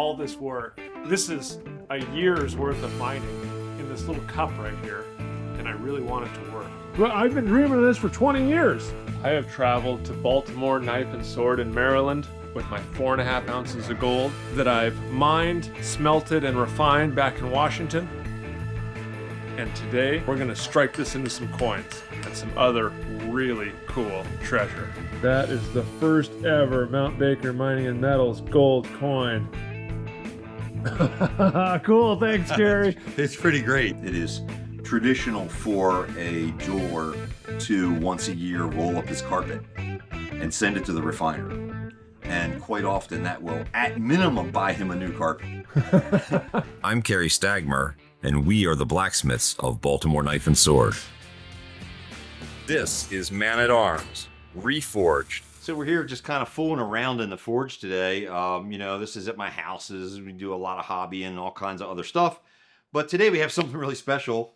All this work. This is a year's worth of mining in this little cup right here, and I really want it to work. Well, I've been dreaming of this for 20 years. I have traveled to Baltimore Knife and Sword in Maryland with my 4.5 ounces of gold that I've mined, smelted, and refined back in Washington. And today we're gonna strike this into some coins and some other really cool treasure. That is the first ever Mount Baker Mining and Metals gold coin. Cool, thanks, Kerry. It's pretty great. It is traditional for a jeweler to once a year roll up his carpet and send it to the refiner. And quite often that will, at minimum, buy him a new carpet. I'm Kerry Stagmer, and we are the blacksmiths of Baltimore Knife and Sword. This is Man-at-Arms, reforged. So we're here just kind of fooling around in the forge today. You know, this is at my houses. We do a lot of hobby and all kinds of other stuff. But today we have something really special.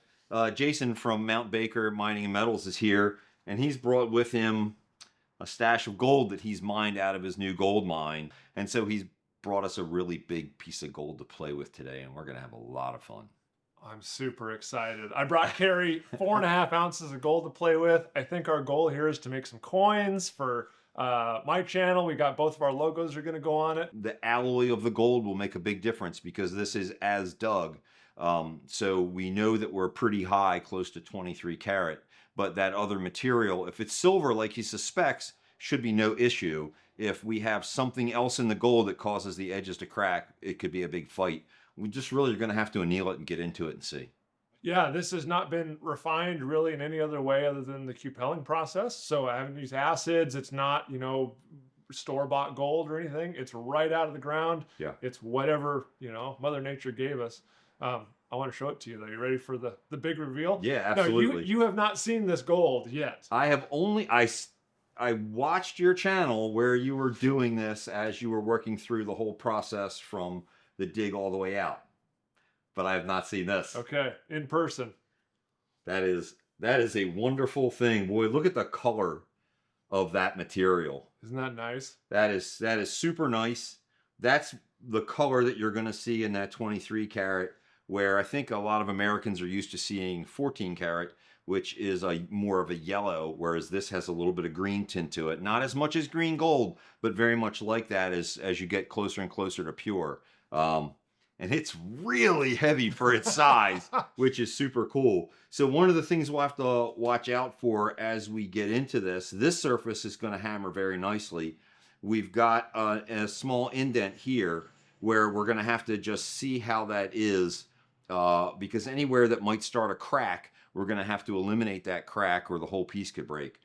Jason from Mount Baker Mining and Metals is here, and he's brought with him a stash of gold that he's mined out of his new gold mine. And so he's brought us a really big piece of gold to play with today, and we're going to have a lot of fun. I'm super excited. I brought Kerry 4.5 ounces of gold to play with. I think our goal here is to make some coins for my channel. We got both of our logos are going to go on it. The alloy of the gold will make a big difference because this is as dug. So we know that we're pretty high, close to 23 karat, but that other material, if it's silver like he suspects, should be no issue. If we have something else in the gold that causes the edges to crack, it could be a big fight. We just really are going to have to anneal it and get into it and see. Yeah, this has not been refined really in any other way other than the cupelling process. So I haven't used acids. It's not, you know, store-bought gold or anything. It's right out of the ground. Yeah. It's whatever, you know, Mother Nature gave us. I want to show it to you though. You ready for the big reveal? Yeah, absolutely. No, you have not seen this gold yet. I have only, I watched your channel where you were doing this as you were working through the whole process from the dig all the way out. But I have not seen this. Okay, in person. That is a wonderful thing. Boy, look at the color of that material. Isn't that nice? That is super nice. That's the color that you're going to see in that 23 karat, where I think a lot of Americans are used to seeing 14 karat, which is more of a yellow, whereas this has a little bit of green tint to it. Not as much as green gold, but very much like that as you get closer and closer to pure. And it's really heavy for its size, which is super cool. So one of the things we'll have to watch out for as we get into this surface is going to hammer very nicely. We've got a small indent here where we're going to have to just see how that is, because anywhere that might start a crack, we're going to have to eliminate that crack or the whole piece could break.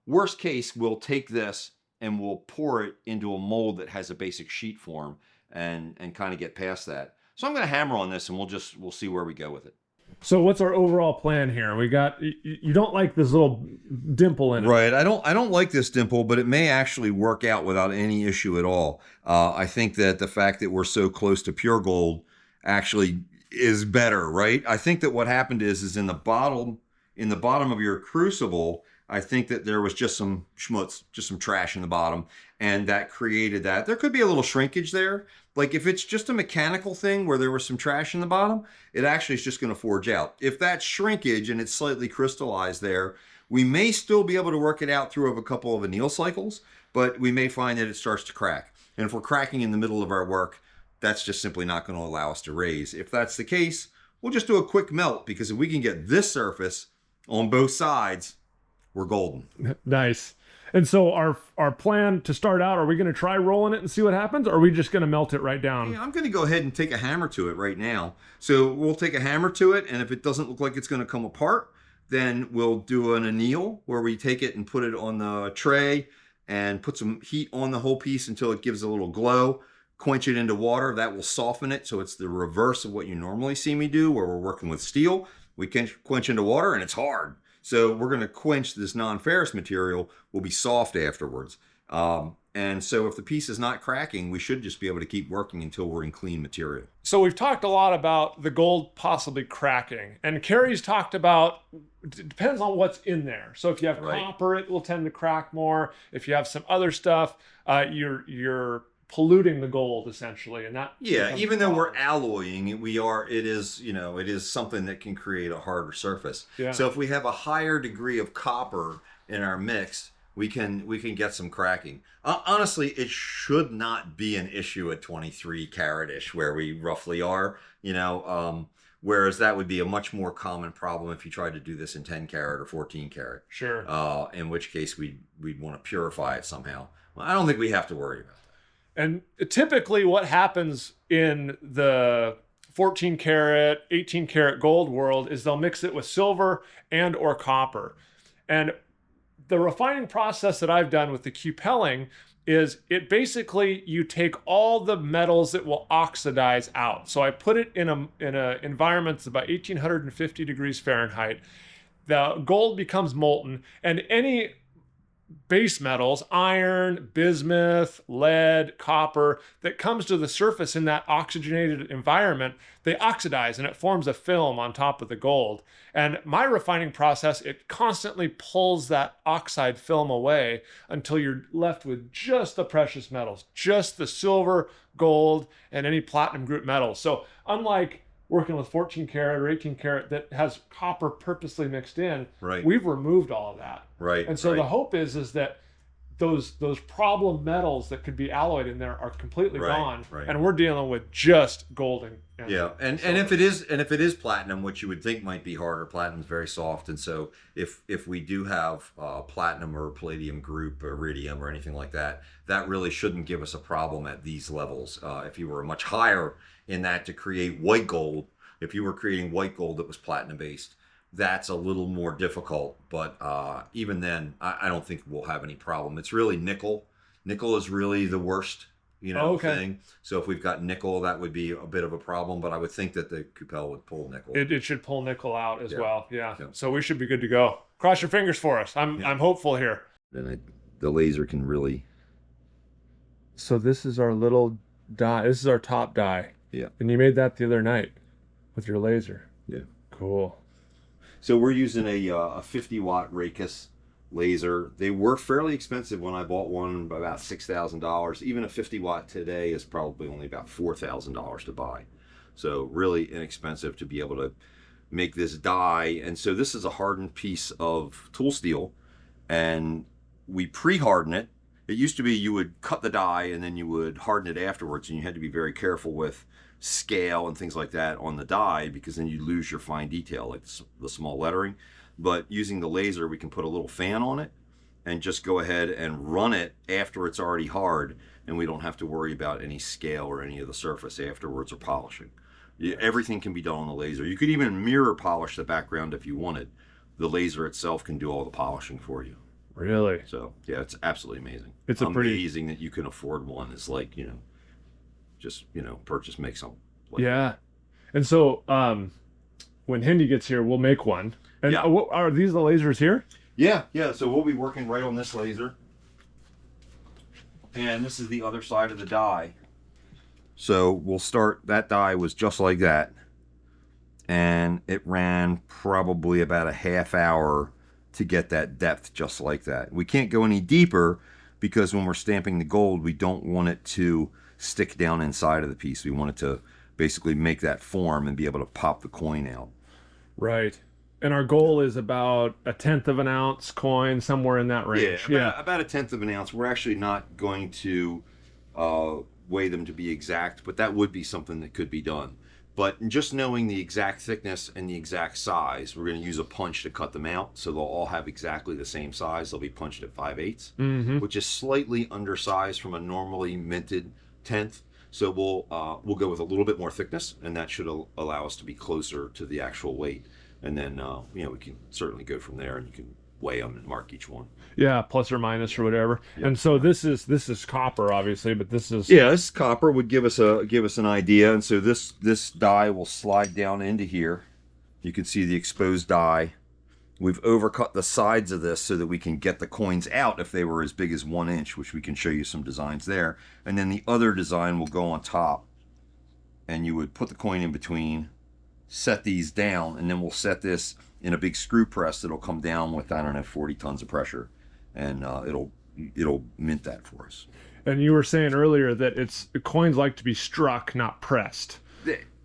Worst case, we'll take this and we'll pour it into a mold that has a basic sheet form and kind of get past that. So I'm going to hammer on this and we'll see where we go with it. So what's our overall plan here? We got, you don't like this little dimple in it. Right. I don't like this dimple, but it may actually work out without any issue at all. I think that the fact that we're so close to pure gold actually is better, right? I think that what happened is in the bottom of your crucible, I think that there was just some schmutz, just some trash in the bottom, and that created that. There could be a little shrinkage there. Like if it's just a mechanical thing where there was some trash in the bottom, it actually is just going to forge out. If that's shrinkage and it's slightly crystallized there, we may still be able to work it out through a couple of anneal cycles, but we may find that it starts to crack. And if we're cracking in the middle of our work, that's just simply not going to allow us to raise. If that's the case, we'll just do a quick melt, because if we can get this surface on both sides, we're golden. Nice. And so our plan to start out, are we going to try rolling it and see what happens? Or are we just going to melt it right down? Yeah, I'm going to go ahead and take a hammer to it right now. So we'll take a hammer to it, and if it doesn't look like it's going to come apart, then we'll do an anneal where we take it and put it on the tray and put some heat on the whole piece until it gives a little glow. Quench it into water. That will soften it, so it's the reverse of what you normally see me do where we're working with steel. We can quench into water and it's hard. So we're going to quench this non-ferrous material, will be soft afterwards. And so if the piece is not cracking, we should just be able to keep working until we're in clean material. So we've talked a lot about the gold possibly cracking, and Kerry's talked about, it depends on what's in there. So if you have copper, it will tend to crack more. If you have some other stuff, your polluting the gold essentially, and that even though we're alloying, it is something that can create a harder surface. So if we have a higher degree of copper in our mix, we can get some cracking. Honestly, it should not be an issue at 23 carat-ish where we roughly are, whereas that would be a much more common problem if you tried to do this in 10 carat or 14 carat. Sure. In which case we'd want to purify it somehow. Well, I don't think we have to worry about that. And typically what happens in the 14 karat, 18 karat gold world is they'll mix it with silver and or copper. And the refining process that I've done with the cupelling is it basically, you take all the metals that will oxidize out. So I put it in a environment that's about 1850 degrees Fahrenheit. The gold becomes molten, and any base metals, iron, bismuth, lead, copper, that comes to the surface in that oxygenated environment, they oxidize and it forms a film on top of the gold. And my refining process, it constantly pulls that oxide film away until you're left with just the precious metals, just the silver, gold, and any platinum group metals. So unlike working with 14 karat or 18 karat that has copper purposely mixed in, we've removed all of that. And so the hope is that those problem metals that could be alloyed in there are completely gone, and we're dealing with just gold and and if it is platinum, which you would think might be harder, platinum's very soft, and so if we do have platinum or palladium group or iridium or anything like that, that really shouldn't give us a problem at these levels. If you were much higher in that to create white gold, if you were creating white gold that was platinum based, that's a little more difficult, but even then I don't think we'll have any problem. It's really nickel is really the worst thing. So if we've got nickel, that would be a bit of a problem, but I would think that the cupel would pull nickel. It should pull nickel out as well. So we should be good to go. Cross your fingers for us. I'm hopeful here. Then the laser can really. So this is our little die. This is our top die. And you made that the other night with your laser. Cool. So we're using a 50 watt Raycus laser. They were fairly expensive when I bought one, about $6,000. Even a 50 watt today is probably only about $4,000 to buy. So really inexpensive to be able to make this die. And so this is a hardened piece of tool steel, and we pre-harden it. It used to be you would cut the die and then you would harden it afterwards, and you had to be very careful with scale and things like that on the die, because then you lose your fine detail, like the small lettering. But using the laser, we can put a little fan on it and just go ahead and run it after it's already hard, and we don't have to worry about any scale or any of the surface afterwards or polishing. Everything can be done on the laser. You could even mirror polish the background if you wanted. The laser itself can do all the polishing for you. Really? So yeah, it's absolutely amazing. It's amazing that you can afford one. It's like, just purchase, make something. Like And so when Hindi gets here, we'll make one. And are these the lasers here? Yeah. So we'll be working right on this laser, and this is the other side of the die. So we'll start. That die was just like that, and it ran probably about a half hour to get that depth just like that. We can't go any deeper because when we're stamping the gold, we don't want it to stick down inside of the piece. We want it to basically make that form and be able to pop the coin out. Right. And our goal is about 1/10 of an ounce coin, somewhere in that range. About 1/10 of an ounce. We're actually not going to weigh them to be exact, but that would be something that could be done. But just knowing the exact thickness and the exact size, we're going to use a punch to cut them out, so they'll all have exactly the same size. They'll be punched at 5/8, which is slightly undersized from a normally minted 1/10. So we'll go with a little bit more thickness, and that should allow us to be closer to the actual weight. And then we can certainly go from there, and you can weigh them and mark each one. Yeah, plus or minus or whatever. Yep. And so this is copper, obviously, but this is this copper would give us an idea. And so this die will slide down into here. You can see the exposed die. We've overcut the sides of this so that we can get the coins out if they were as big as 1 inch, which we can show you some designs there. And then the other design will go on top, and you would put the coin in between, set these down, and then we'll set this in a big screw press that'll come down with, 40 tons of pressure, and it'll mint that for us. And you were saying earlier that coins like to be struck, not pressed.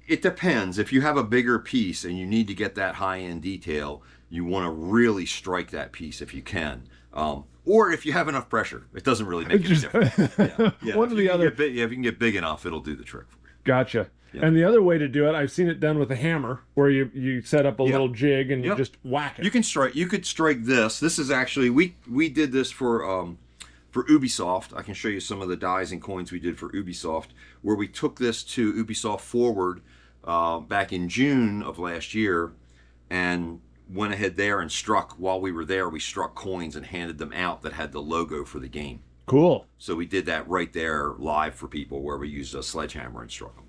It depends. If you have a bigger piece and you need to get that high-end detail, you want to really strike that piece if you can. Or if you have enough pressure, it doesn't really make any difference. Yeah. One or the other. If you can get big enough, it'll do the trick for you. Gotcha. Yeah. And the other way to do it, I've seen it done with a hammer, where you set up a little jig and you just whack it. You could strike this. This is actually we did this for Ubisoft. I can show you some of the dies and coins we did for Ubisoft, where we took this to Ubisoft Forward back in June of last year, and went ahead there and struck. While we were there, we struck coins and handed them out that had the logo for the game. Cool. So we did that right there live for people, where we used a sledgehammer and struck them.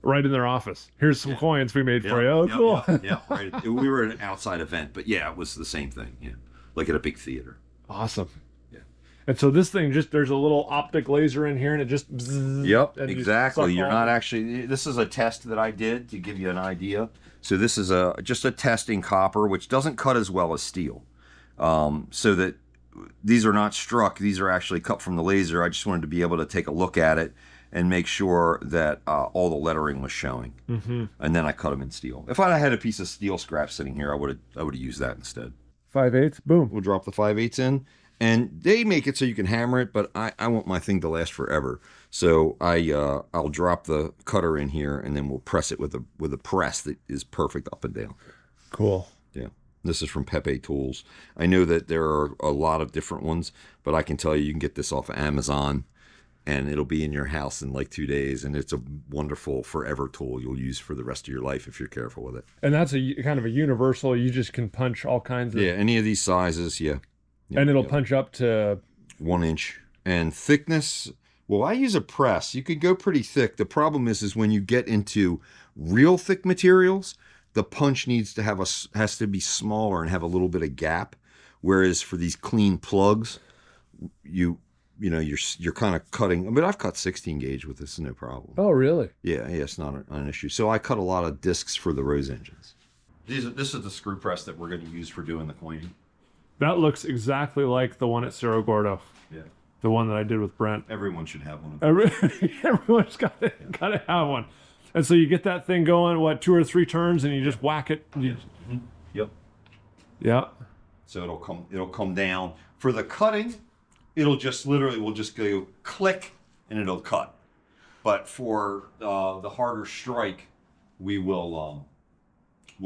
Right in their office. Here's some coins we made for you. Oh, cool. Yeah, right. We were at an outside event, but yeah, it was the same thing. Yeah, like at a big theater. Awesome. Yeah. And so this thing there's a little optic laser in here, and it just. Bzzz, yep, and exactly. You're not actually. This is a test that I did to give you an idea. So this is just a test in copper, which doesn't cut as well as steel. So that these are not struck. These are actually cut from the laser. I just wanted to be able to take a look at it and make sure that all the lettering was showing. Mm-hmm. And then I cut them in steel. If I had a piece of steel scrap sitting here, I would have used that instead. 5/8, boom. We'll drop the 5/8 in, and they make it so you can hammer it, but I want my thing to last forever. So I'll drop the cutter in here, and then we'll press it with a press that is perfect up and down. Cool. Yeah. This is from Pepe Tools. I know that there are a lot of different ones, but I can tell you can get this off of Amazon, and it'll be in your house in like 2 days, and it's a wonderful forever tool you'll use for the rest of your life if you're careful with it. And that's a kind of a universal. You just can punch all kinds of. Yeah, any of these sizes, yeah. And it'll punch up to 1 inch. And thickness, well, I use a press. You could go pretty thick. The problem is when you get into real thick materials, the punch has to be smaller and have a little bit of gap. Whereas for these clean plugs, you're kind of cutting. I mean, I've cut 16 gauge with this, no problem. Oh, really? Yeah, it's not an issue. So I cut a lot of discs for the Rose engines. This is the screw press that we're going to use for doing the coining. That looks exactly like the one at Cerro Gordo. Yeah. The one that I did with Brent. Everyone should have one of them. Everyone's got to have one. And so you get that thing going, 2 or 3 turns, and you just whack it. Yep. Yeah. So it'll come down. For the cutting, we'll just go click and it'll cut. But for the harder strike, we'll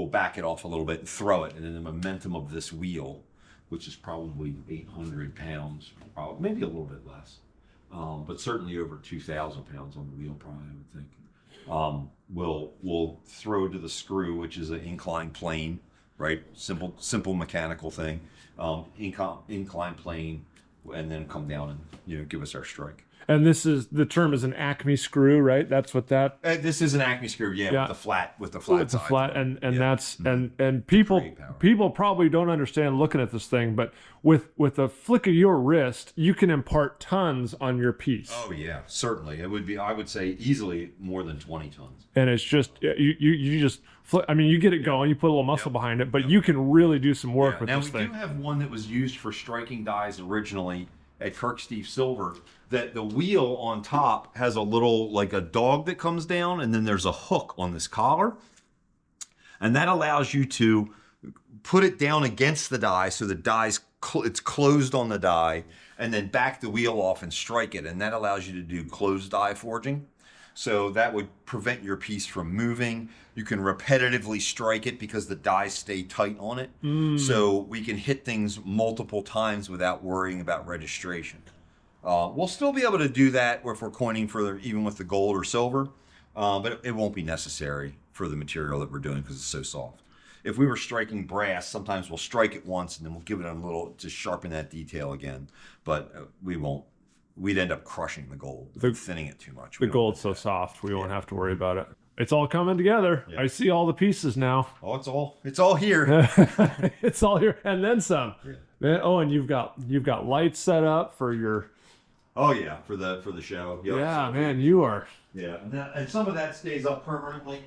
back it off a little bit and throw it, and then the momentum of this wheel, which is probably 800 pounds, maybe a little bit less, but certainly over 2,000 pounds on the wheel, probably, I would think. We'll throw to the screw, which is an inclined plane, right? Simple mechanical thing. Inclined plane, and then come down and give us our strike. And the term is an Acme screw, right? That's what that. This is an Acme screw, yeah. With the flat. It's a flat, and yeah. that's and people probably don't understand looking at this thing, but with a flick of your wrist, you can impart tons on your piece. Oh yeah, certainly. It would be, I would say, easily more than 20 tons. And it's just you just flip. I mean, you get it going, you put a little muscle behind it, but you can really do some work with this thing. Now we do have one that was used for striking dies originally at Kirk Steve Silver, that the wheel on top has a little, like a dog that comes down, and then there's a hook on this collar, and that allows you to put it down against the die so the it's closed on the die, and then back the wheel off and strike it, and that allows you to do closed die forging. So that would prevent your piece from moving. You can repetitively strike it because the dies stay tight on it. So we can hit things multiple times without worrying about registration. We'll still be able to do that if we're coining even with the gold or silver, but it won't be necessary for the material that we're doing because it's so soft. If we were striking brass, sometimes we'll strike it once and then we'll give it a little to sharpen that detail again, but we won't. We'd end up crushing the gold, thinning it too much. The gold's so soft, we won't have to worry about it. It's all coming together. Yeah. I see all the pieces now. Oh, it's all here. It's all here, and then some. Yeah. Oh, and you've got lights set up for your. Oh yeah, for the show. Yep. Yeah, man, you are. Yeah, and some of that stays up permanently,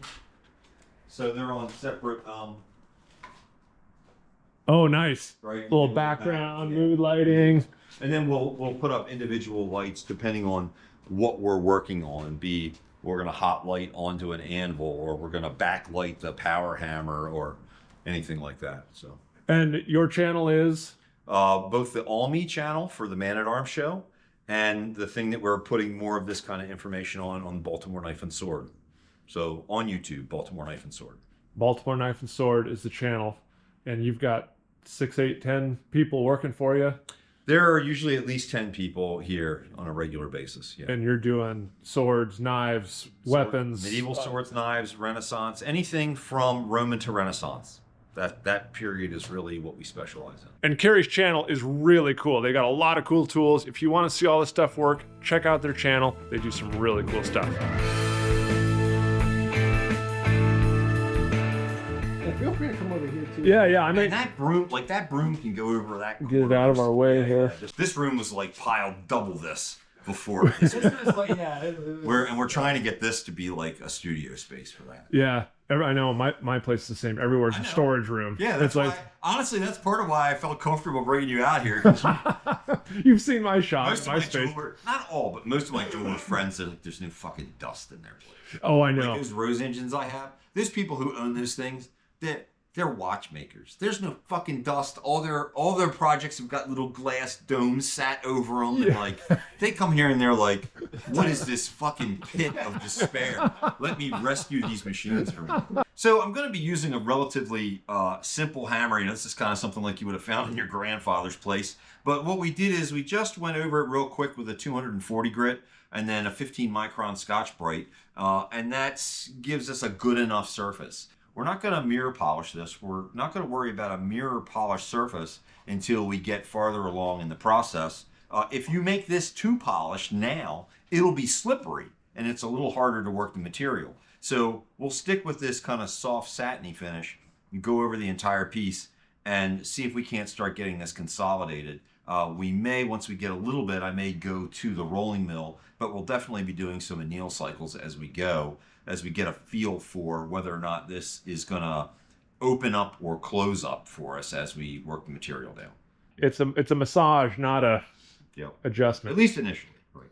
so they're on separate. Oh, nice. Right. Little background, mood lighting. And then we'll put up individual lights depending on what we're working on. We're going to hot light onto an anvil, or we're going to backlight the power hammer, or anything like that. So. And your channel is? Both the All Me channel for the Man at Arms show, and the thing that we're putting more of this kind of information on Baltimore Knife and Sword. So on YouTube, Baltimore Knife and Sword. Baltimore Knife and Sword is the channel, and you've got 6, 8, 10 people working for you. There are usually at least 10 people here on a regular basis. Yeah. And you're doing swords, knives, weapons. Medieval swords, knives, Renaissance, anything from Roman to Renaissance. That period is really what we specialize in. And Kerry's channel is really cool. They got a lot of cool tools. If you want to see all this stuff work, check out their channel. They do some really cool stuff. Feel free to come over here too. Yeah, I mean, that broom can go over that. Get it out of our way here. This room was like piled double this before. We're trying to get this to be like a studio space for that. Yeah, I know. My place is the same. Everywhere's a storage room. Yeah, that's why. Honestly, that's part of why I felt comfortable bringing you out here. You've seen my shop, most my of my space. Not all, but most of my jeweler friends, there's no fucking dust in their place. Oh, I know. Like those Rose engines I have. There's people who own those things. They're watchmakers. There's no fucking dust. All their projects have got little glass domes sat over them, and like they come here and they're like, "What is this fucking pit of despair? Let me rescue these machines for me." So I'm going to be using a relatively simple hammer. You know, this is kind of something like you would have found in your grandfather's place. But what we did is we just went over it real quick with a 240 grit and then a 15 micron Scotch-Brite, and that gives us a good enough surface. We're not going to mirror polish this. We're not going to worry about a mirror polish surface until we get farther along in the process. If you make this too polished now, it'll be slippery and it's a little harder to work the material. So we'll stick with this kind of soft satiny finish and go over the entire piece and see if we can't start getting this consolidated. We may, once we get a little bit, I may go to the rolling mill, but we'll definitely be doing some anneal cycles as we go, as we get a feel for whether or not this is going to open up or close up for us as we work the material down. It's a massage, not a adjustment. At least initially. Right.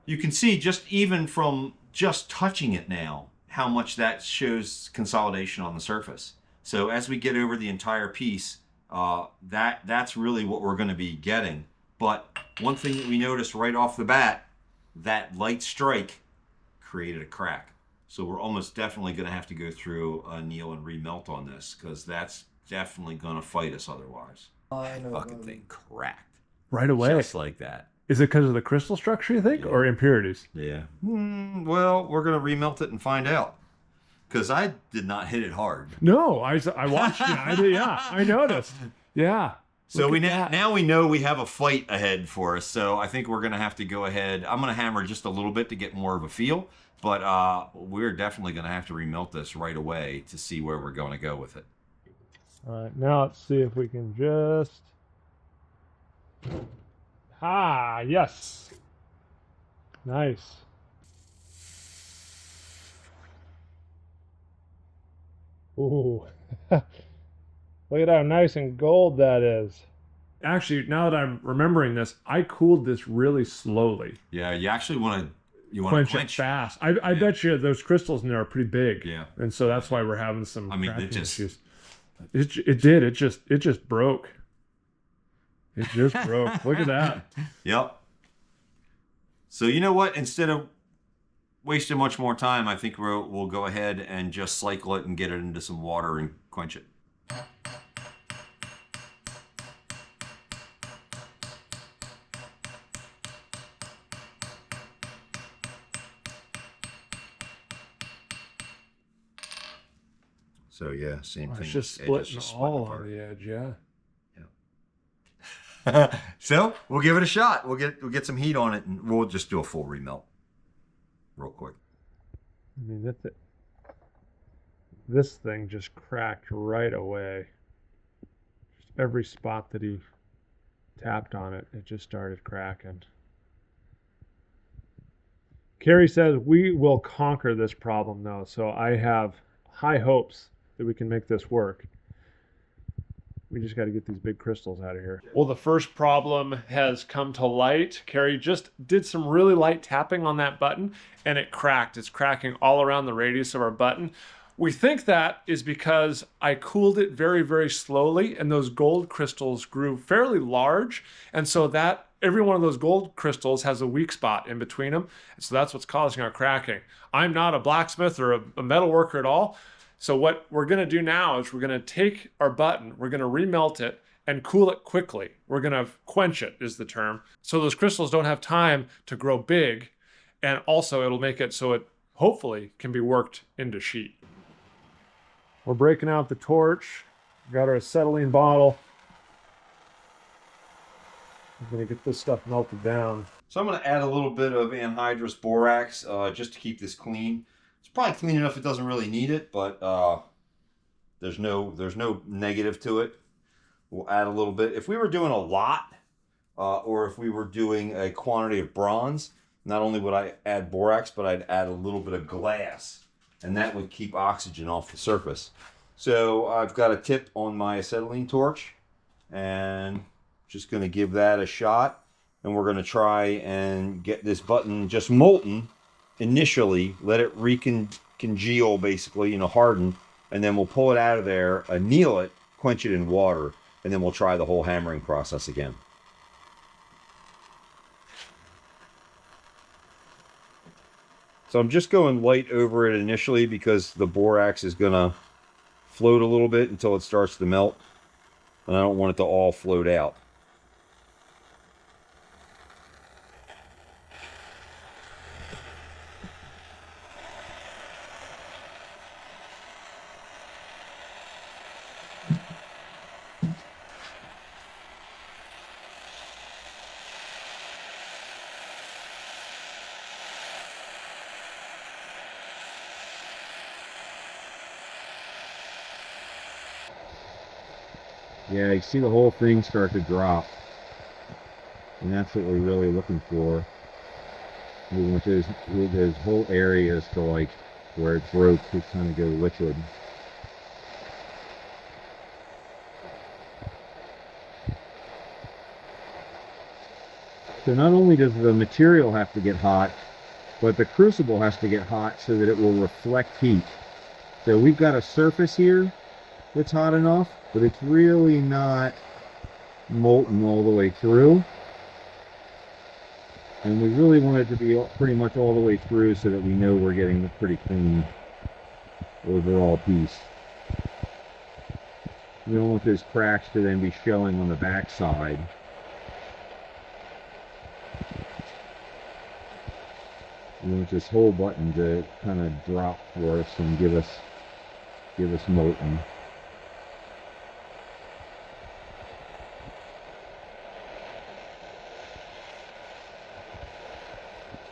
You can see just even from just touching it now, how much that shows consolidation on the surface. So as we get over the entire piece, that's really what we're going to be getting. But one thing that we noticed right off the bat, that light strike created a crack. So we're almost definitely going to have to go through a anneal and remelt on this, because that's definitely going to fight us otherwise. Fucking thing cracked. Right away. Just like that. Is it because of the crystal structure, you think, or impurities? Yeah. Well, we're going to remelt it and find out. Because I did not hit it hard. No, I watched it. I did, yeah, I noticed. Yeah. So now we know we have a fight ahead for us. So I think we're going to have to go ahead. I'm going to hammer just a little bit to get more of a feel. But we're definitely going to have to remelt this right away to see where we're going to go with it. All right, now let's see if we can just... yes. Nice. Ooh. Look at how nice and gold that is. Actually, now that I'm remembering this, I cooled this really slowly. Yeah, you actually want to quench it fast. I bet you those crystals in there are pretty big. Yeah. And so that's why we're having some cracking issues. It did. It just broke. It just broke. Look at that. Yep. So you know what? Instead of wasting much more time, I think we'll go ahead and just cycle it and get it into some water and quench it. So yeah, same thing. It's just splitting all on the edge, yeah. So we'll give it a shot. We'll get some heat on it, and we'll just do a full remelt real quick. I mean, that's it. This thing just cracked right away. Just every spot that he tapped on it, it just started cracking. Kerry says we will conquer this problem though, so I have high hopes that we can make this work. We just got to get these big crystals out of here. Well, the first problem has come to light. Kerry just did some really light tapping on that button and it cracked. It's cracking all around the radius of our button. We think that is because I cooled it very, very slowly and those gold crystals grew fairly large. And so that every one of those gold crystals has a weak spot in between them. And so that's what's causing our cracking. I'm not a blacksmith or a metal worker at all. So what we're going to do now is we're going to take our button, we're going to remelt it and cool it quickly. We're going to quench it is the term. So those crystals don't have time to grow big. And also it'll make it so it hopefully can be worked into sheet. We're breaking out the torch. We've got our acetylene bottle. I'm going to get this stuff melted down. So I'm going to add a little bit of anhydrous borax just to keep this clean. It's probably clean enough it doesn't really need it, but there's no negative to it. We'll add a little bit. If we were doing a lot, or if we were doing a quantity of bronze, not only would I add borax, but I'd add a little bit of glass, and that would keep oxygen off the surface. So I've got a tip on my acetylene torch, and just going to give that a shot, and we're going to try and get this button just molten initially, let it congeal basically, harden, and then we'll pull it out of there, anneal it, quench it in water, and then we'll try the whole hammering process again. So I'm just going light over it initially because the borax is going to float a little bit until it starts to melt, and I don't want it to all float out. Yeah, you see the whole thing start to drop. And that's what we're really looking for. We want those whole areas to, like, where it broke to kind of go liquid. So not only does the material have to get hot, but the crucible has to get hot so that it will reflect heat. So we've got a surface here that's hot enough, but it's really not molten all the way through. And we really want it to be pretty much all the way through so that we know we're getting a pretty clean overall piece. We don't want those cracks to then be showing on the back side. We want this whole button to kind of drop for us and give us molten.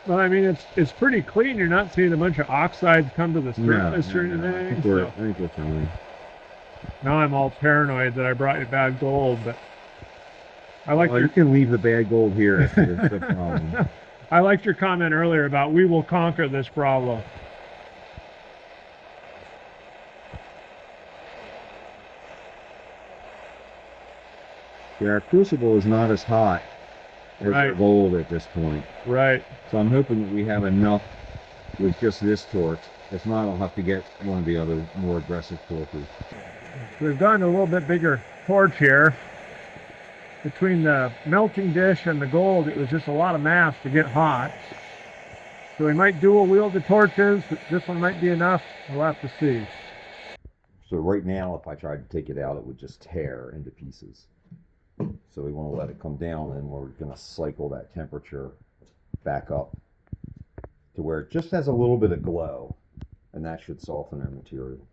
Well, I mean, it's pretty clean. You're not seeing a bunch of oxides come to the surface or anything. I think we're fine. Now I'm all paranoid that I brought you bad gold, but I like you can leave the bad gold here if there's a problem. I liked your comment earlier about we will conquer this problem. Yeah, our crucible is not as hot as the gold at this point. Right. So I'm hoping that we have enough with just this torch. If not, I'll have to get one of the other more aggressive torches. We've done a little bit bigger torch here. Between the melting dish and the gold, it was just a lot of mass to get hot. So we might dual wield the torches. This one might be enough. We'll have to see. So right now, if I tried to take it out, it would just tear into pieces. So we want to let it come down, and we're going to cycle that temperature back up to where it just has a little bit of glow, and that should soften our material.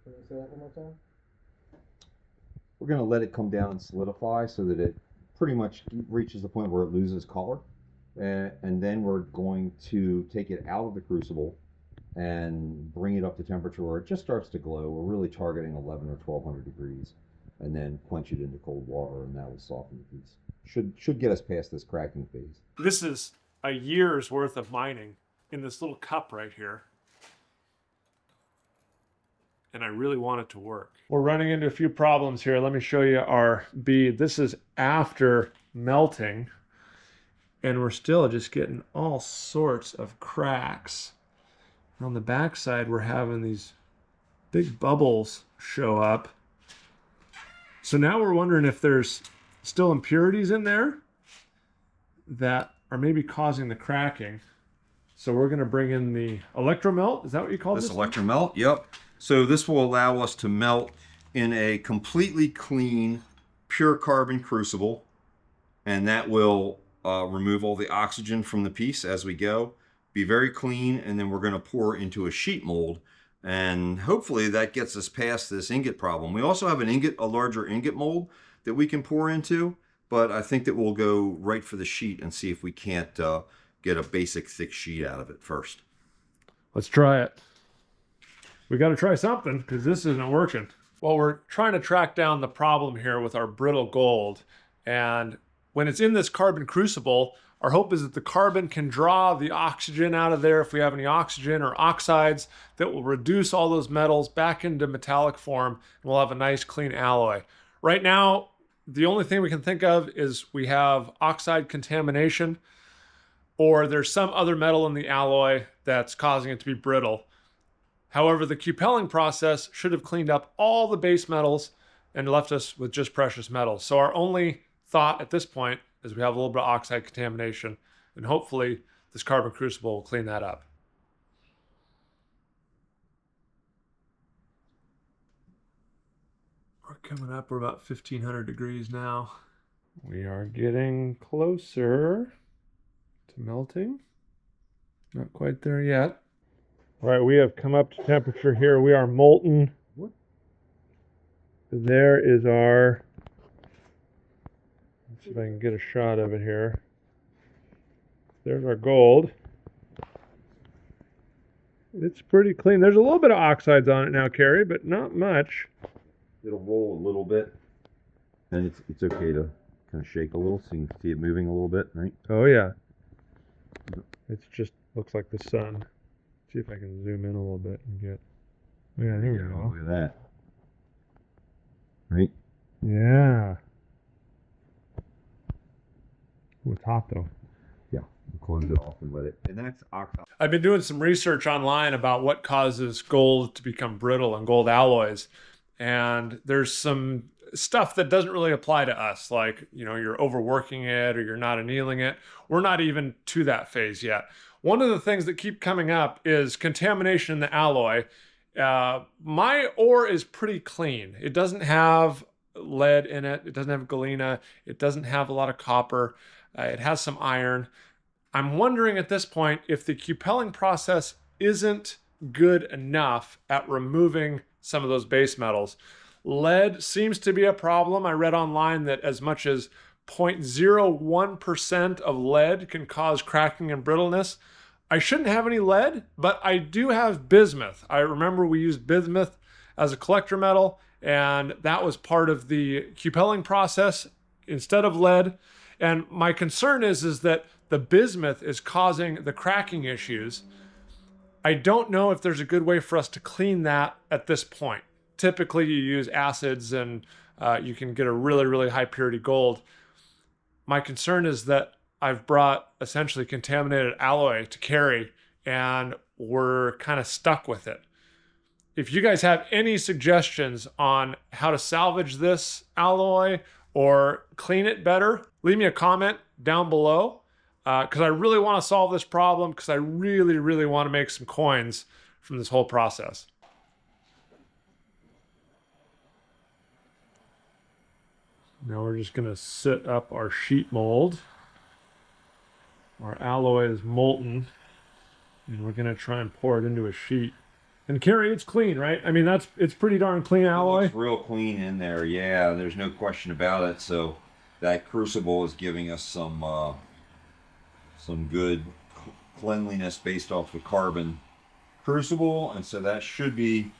Say that one more time? We're going to let it come down and solidify so that it pretty much reaches the point where it loses color, and then we're going to take it out of the crucible and bring it up to temperature where it just starts to glow. We're really targeting 11 or 1200 degrees. And then quench it into cold water, and that will soften the piece. Should get us past this cracking phase. This is a year's worth of mining in this little cup right here. and I really want it to work. We're running into a few problems here. Let me show you our bead. This is after melting, and we're still just getting all sorts of cracks. On the back side, we're having these big bubbles show up. So now we're wondering if there's still impurities in there that are maybe causing the cracking. So we're going to bring in the electromelt. Is that what you call this? This electromelt, yep. So this will allow us to melt in a completely clean, pure carbon crucible, and that will remove all the oxygen from the piece as we go. Be very clean, and then we're going to pour into a sheet mold, and hopefully that gets us past this ingot problem. We also have a larger ingot mold that we can pour into, but I think that we'll go right for the sheet and see if we can't get a basic thick sheet out of it first. Let's try it. We got to try something because this isn't working. Well, we're trying to track down the problem here with our brittle gold, and when it's in this carbon crucible, our hope is that the carbon can draw the oxygen out of there if we have any oxygen or oxides that will reduce all those metals back into metallic form, and we'll have a nice clean alloy. Right now, the only thing we can think of is we have oxide contamination, or there's some other metal in the alloy that's causing it to be brittle. However, the cupelling process should have cleaned up all the base metals and left us with just precious metals. So our only thought at this point is we have a little bit of oxide contamination, and hopefully this carbon crucible will clean that up. We're coming up, we're about 1500 degrees now. We are getting closer to melting. Not quite there yet. All right, we have come up to temperature here. We are molten. There is our, let's see if I can get a shot of it here. There's our gold. It's pretty clean. There's a little bit of oxides on it now, Kerry, but not much. It'll roll a little bit, and it's okay to kind of shake a little so you can see it moving a little bit, right? Oh yeah. It's just looks like the sun. See if I can zoom in a little bit and get. Yeah, there we go. Look at that. Right? Yeah. Ooh, it's hot though. Yeah. Close it off and let it. And that's oxide. I've been doing some research online about what causes gold to become brittle and gold alloys. And there's some stuff that doesn't really apply to us, like, you know, you're overworking it or you're not annealing it. We're not even to that phase yet. One of the things that keep coming up is contamination in the alloy. My ore is pretty clean. It doesn't have lead in it. It doesn't have galena. It doesn't have a lot of copper. It has some iron. I'm wondering at this point if the cupelling process isn't good enough at removing some of those base metals. Lead seems to be a problem. I read online that as much as 0.01% of lead can cause cracking and brittleness. I shouldn't have any lead, but I do have bismuth. I remember we used bismuth as a collector metal, and that was part of the cupelling process instead of lead. And my concern is that the bismuth is causing the cracking issues. I don't know if there's a good way for us to clean that at this point. Typically you use acids and you can get a really, really high purity gold. My concern is that I've brought essentially contaminated alloy to Kerry and we're kind of stuck with it. If you guys have any suggestions on how to salvage this alloy or clean it better, leave me a comment down below. Because I really want to solve this problem, because I really, really want to make some coins from this whole process. Now we're just going to sit up our sheet mold. Our alloy is molten, and we're going to try and pour it into a sheet. And Kerry, it's clean, right? I mean, it's pretty darn clean alloy. It's real clean in there, yeah. There's no question about it. So that crucible is giving us some good cleanliness based off the carbon crucible, and so that should be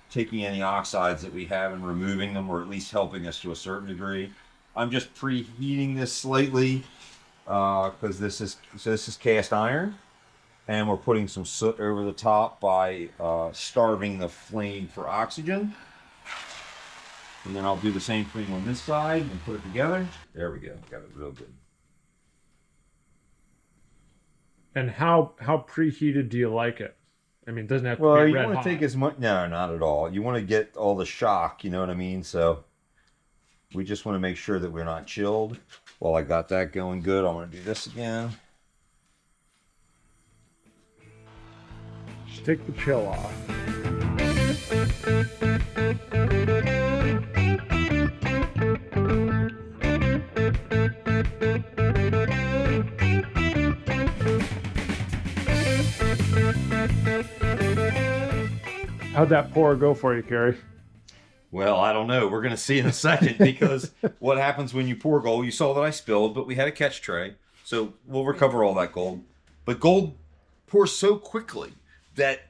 taking any oxides that we have and removing them, or at least helping us to a certain degree. I'm just preheating this slightly because this is cast iron, And we're putting some soot over the top by starving the flame for oxygen. And then I'll do the same thing on this side and put it together. There we go. Got it real good. And how preheated do you like it? I mean, it doesn't have to Well, be you red want hot. to take as much. No, not at all. You want to get all the shock. You know what I mean? So we just want to make sure that we're not chilled. Well, I got that going good. I'm going to do this again. Just take the chill off. How'd that pour go for you, Kerry? Well, I don't know. We're going to see in a second because what happens when you pour gold, you saw that I spilled, but we had a catch tray. So we'll recover all that gold. But gold pours so quickly that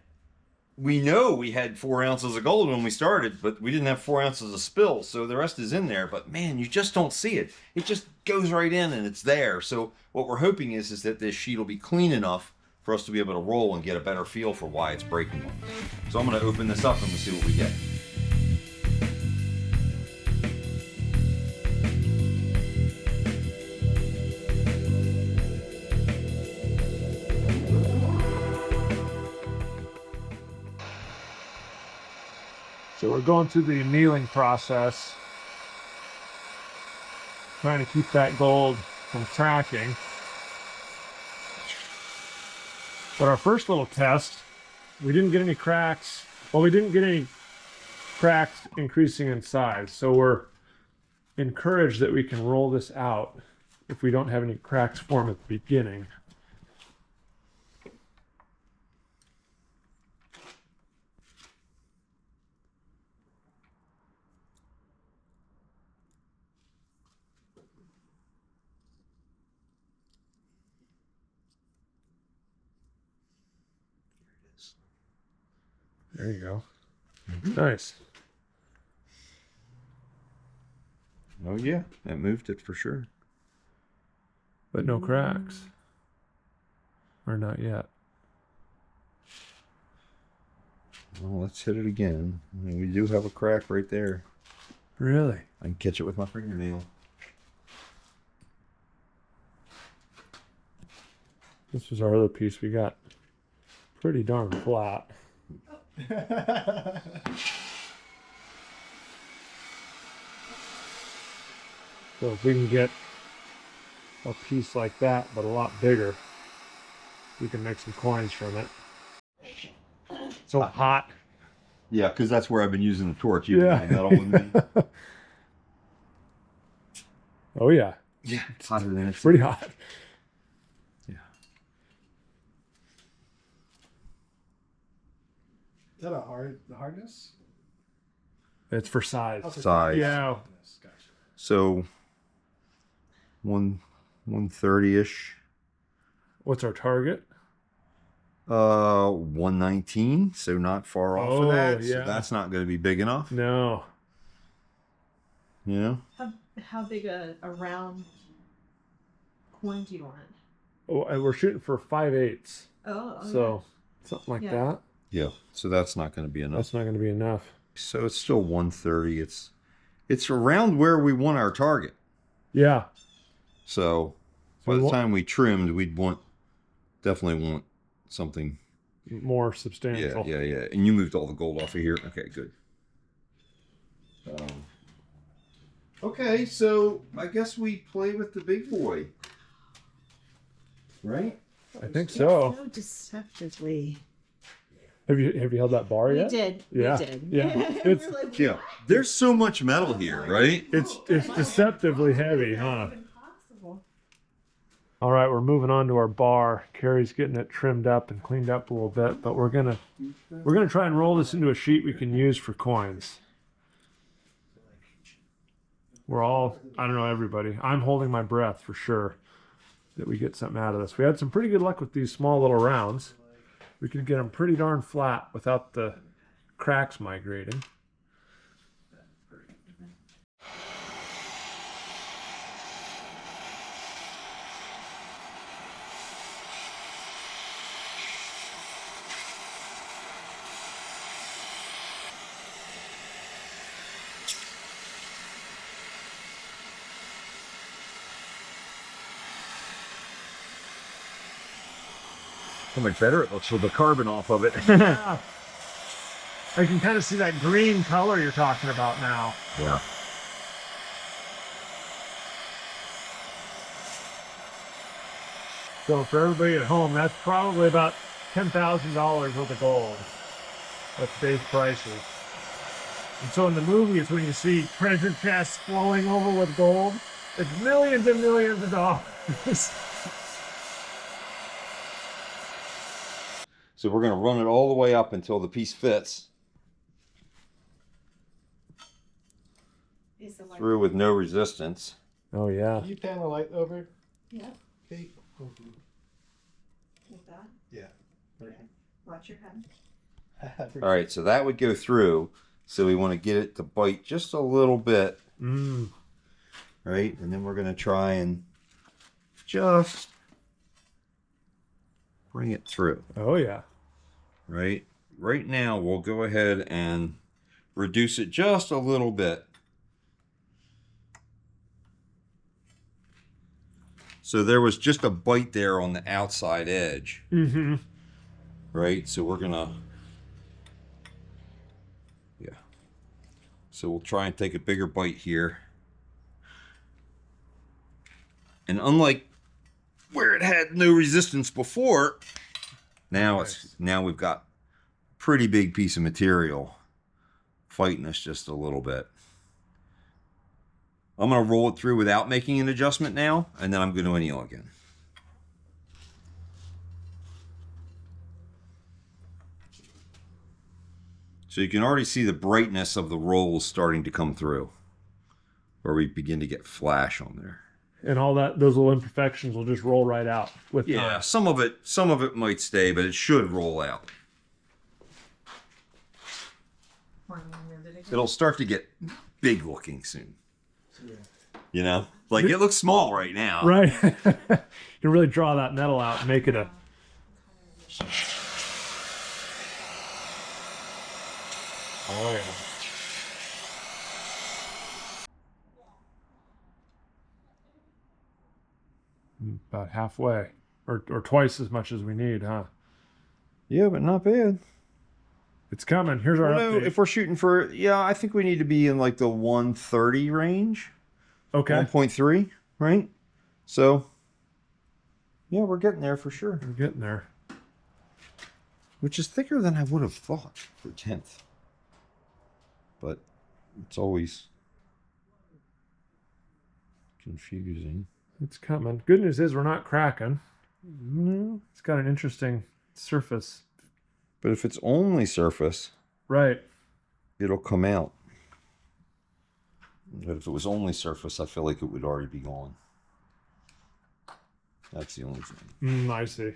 we know we had 4 ounces of gold when we started, but we didn't have 4 ounces of spill. So the rest is in there. But man, you just don't see it. It just goes right in and it's there. So what we're hoping is that this sheet will be clean enough for us to be able to roll and get a better feel for why it's breaking. So I'm going to open this up and we'll see what we get. So we're going through the annealing process, trying to keep that gold from cracking. But our first little test, we didn't get any cracks. Well, we didn't get any cracks increasing in size. So we're encouraged that we can roll this out if we don't have any cracks form at the beginning. There you go. Nice. Oh yeah, that moved it for sure. But no cracks. Or not yet. Well, let's hit it again. I mean, we do have a crack right there. Really? I can catch it with my fingernail. This was our other piece. We got pretty darn flat. So if we can get a piece like that, but a lot bigger, we can make some coins from it. So hot. Yeah, because that's where I've been using the torch. Yeah. Metal with me. Oh yeah. Yeah, it's hotter than It's pretty hot. Yeah. Is that the hardness? It's for size. Size. Yeah. Gotcha. So 130-ish. What's our target? 119, so not far off of that. yeah. So that's not going to be big enough. No. You know? How big a round coin do you want? Oh, and we're shooting for 5/8. Oh, So something like Yeah. that. Yeah. So that's not going to be enough. That's not going to be enough. So it's still 130. It's around where we want our target. Yeah. So by the time we trimmed, we'd definitely want something. More substantial. Yeah. And you moved all the gold off of here. Okay, good. Okay, so I guess we play with the big boy, right? I think so. So deceptively. Have you held that bar We yet? did. Yeah. We did. Yeah. We It's- were like, Yeah. what? There's so much metal here, right? It's deceptively heavy, huh? Impossible. All right, we're moving on to our bar. Kerry's getting it trimmed up and cleaned up a little bit, but we're gonna try and roll this into a sheet we can use for coins. We're all, I don't know, everybody. I'm holding my breath for sure that we get something out of this. We had some pretty good luck with these small little rounds. We could get them pretty darn flat without the cracks migrating. How much better it looks with the carbon off of it. Yeah. I can kind of see that green color you're talking about now. Yeah. So for everybody at home, that's probably about $10,000 worth of gold. That's base prices. And so in the movies, when you see treasure chests flowing over with gold, it's millions and millions of dollars. So we're going to run it all the way up until the piece fits. Through with no resistance. Oh yeah. Can you pan the light over? Yeah. Kate? Thank you. Like that. Yeah. Okay. Watch your head. All right, so that would go through. So we want to get it to bite just a little bit. Right, and then we're going to try and just bring it through. Oh yeah. Right now we'll go ahead and reduce it just a little bit. So there was just a bite there on the outside edge. Right, so we're gonna, yeah, so we'll try and take a bigger bite here. And unlike where it had no resistance before, now now we've got a pretty big piece of material fighting us just a little bit. I'm going to roll it through without making an adjustment now, and then I'm going to anneal again. So you can already see the brightness of the rolls starting to come through, where we begin to get flash on there. And all that, those little imperfections will just roll right out with time. Yeah, some of it might stay, but it should roll out. It'll start to get big looking soon. You know, like it looks small right now. Right. You can really draw that metal out and make it a... Oh yeah. About halfway, or twice as much as we need, huh? Yeah, but not bad. It's coming. Here's our update. If we're shooting for, yeah, I think we need to be in like the 130 range. Okay. 1.3, right? So, yeah, we're getting there for sure. We're getting there. Which is thicker than I would have thought for 10th. But it's always confusing. It's coming. Good news is we're not cracking. It's got an interesting surface. But if it's only surface, right, it'll come out. But if it was only surface, I feel like it would already be gone. That's the only thing. I see.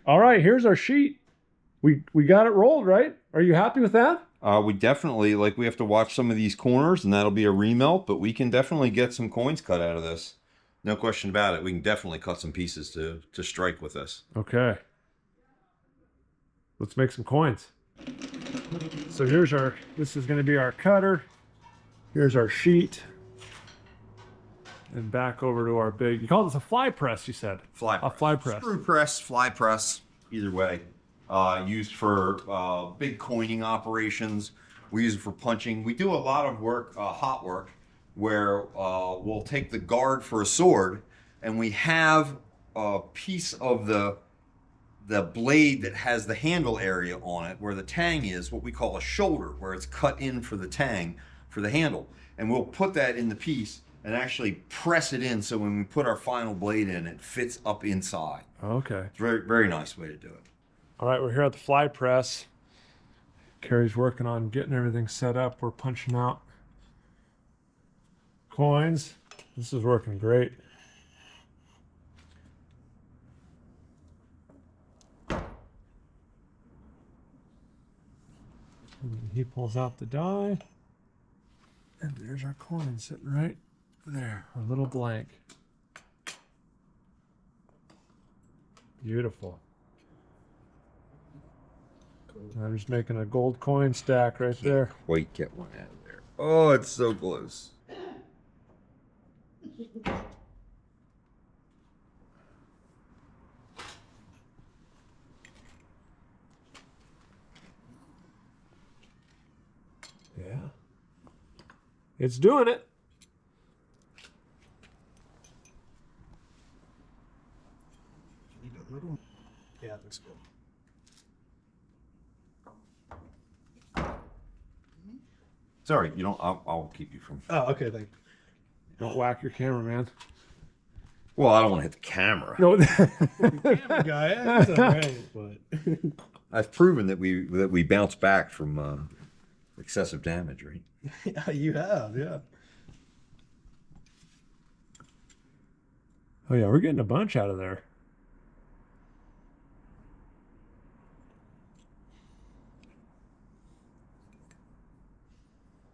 All right, here's our sheet. We got it rolled, right? Are you happy with that? We definitely, like, we have to watch some of these corners, and that'll be a remelt, but we can definitely get some coins cut out of this. No question about it. We can definitely cut some pieces to strike with this. Okay. Let's make some coins. So here's our, this is going to be our cutter. Here's our sheet. And back over to our big, you call this a fly press, you said? Fly press. A fly press. Screw press, fly press, either way. Used for big coining operations. We use it for punching. We do a lot of work, hot work, where we'll take the guard for a sword, and we have a piece of the blade that has the handle area on it, where the tang is, what we call a shoulder, where it's cut in for the tang, for the handle. And we'll put that in the piece and actually press it in, so when we put our final blade in, it fits up inside. Okay. It's a very, very nice way to do it. All right, we're here at the fly press. Kerry's working on getting everything set up. We're punching out coins. This is working great. And he pulls out the die. And there's our coin sitting right there, a little blank. Beautiful. I'm just making a gold coin stack right there. Quite get one out of there. Oh, it's so close. It's doing it. Yeah, looks good. Sorry, you don't. I'll keep you from. Oh, okay, thank you. Don't whack your camera, man. Well, I don't want to hit the camera. No. Camera guy, that's all right, but I've proven that we bounce back from excessive damage, right? yeah, you have, yeah. Oh yeah, we're getting a bunch out of there.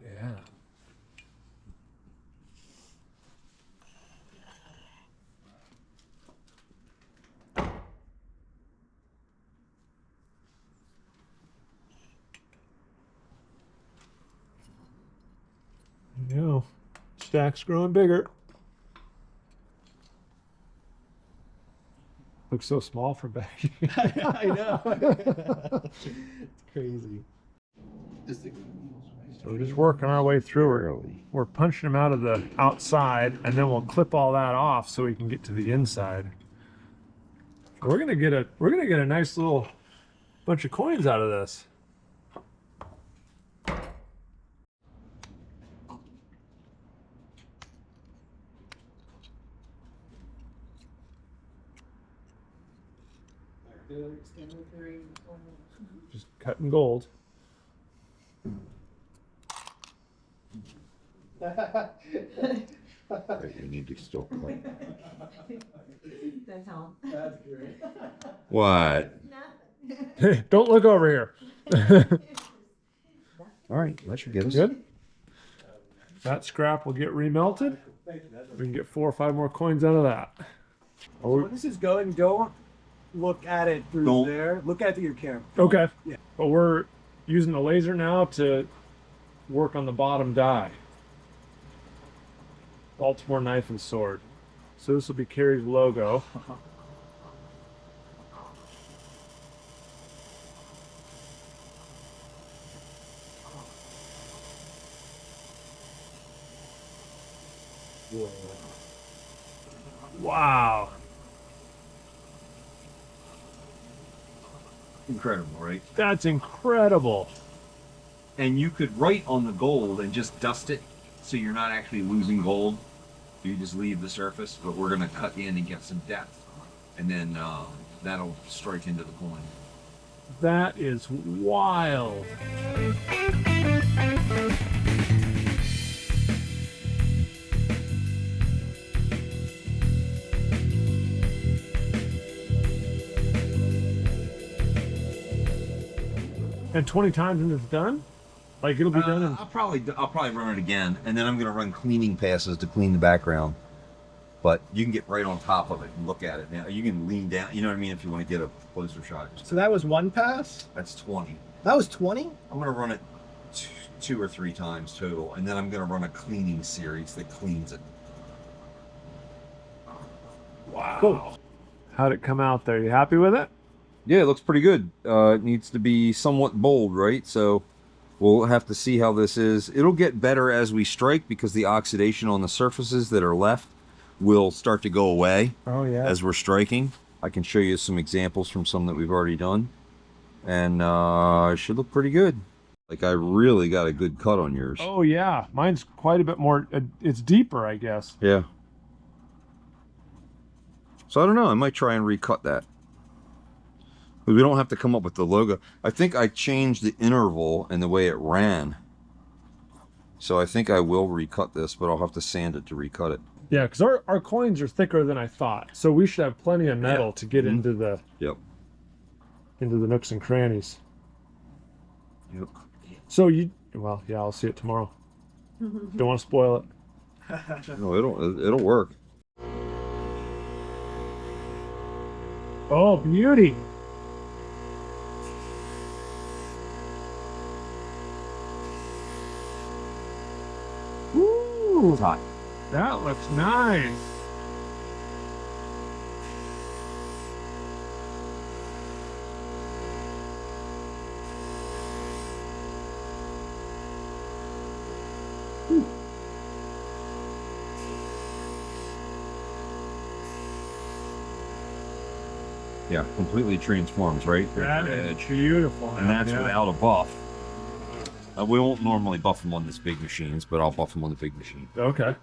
Yeah. There you go. Stack's growing bigger. Looks so small from back here. I know. It's crazy. So we're just working our way through it. We're punching them out of the outside, and then we'll clip all that off so we can get to the inside. We're gonna get a nice little bunch of coins out of this. Just cutting gold. You need to still play. That's all. That's great. What? Hey, don't look over here. All right, that should get us. Good. That scrap will get remelted. We can get 4 or 5 more coins out of that. When this is going, don't look at it through there. Look at it through your camera. Okay. Yeah. But we're using the laser now to work on the bottom die. Baltimore Knife and Sword. So this will be Kerry's logo. Wow. Incredible, right? That's incredible. And you could write on the gold and just dust it, so you're not actually losing gold. You just leave the surface, but we're gonna cut in and get some depth, and then that'll strike into the coin. That is wild. And 20 times and it's done? Like it'll be done in... I'll probably run it again, and then I'm gonna run cleaning passes to clean the background. But you can get right on top of it and look at it. Now you can lean down. You know what I mean? If you want to get a closer shot. So that was one pass? That's 20. That was 20? I'm gonna run it 2 or 3 times total, and then I'm gonna run a cleaning series that cleans it. Wow. Cool. How'd it come out there? You happy with it? Yeah, it looks pretty good. It needs to be somewhat bold, right? So we'll have to see how this is. It'll get better as we strike because the oxidation on the surfaces that are left will start to go away. Oh yeah. As we're striking. I can show you some examples from some that we've already done. And it should look pretty good. Like I really got a good cut on yours. Oh yeah. Mine's quite a bit more, it's deeper, I guess. Yeah. So I don't know, I might try and recut that. But we don't have to come up with the logo. I think I changed the interval and the way it ran. So I think I will recut this, but I'll have to sand it to recut it. Yeah, because our coins are thicker than I thought. So we should have plenty of metal to get into the nooks and crannies. Yep. So well, yeah, I'll see it tomorrow. Don't want to spoil it. No, it'll work. Oh, beauty. Ooh, Hot. that looks nice. Yeah, completely transforms, right? That There's is the edge. beautiful. And that's yeah. without a buff. We won't normally buff them on these big machines, but I'll buff them on the big machine. Okay.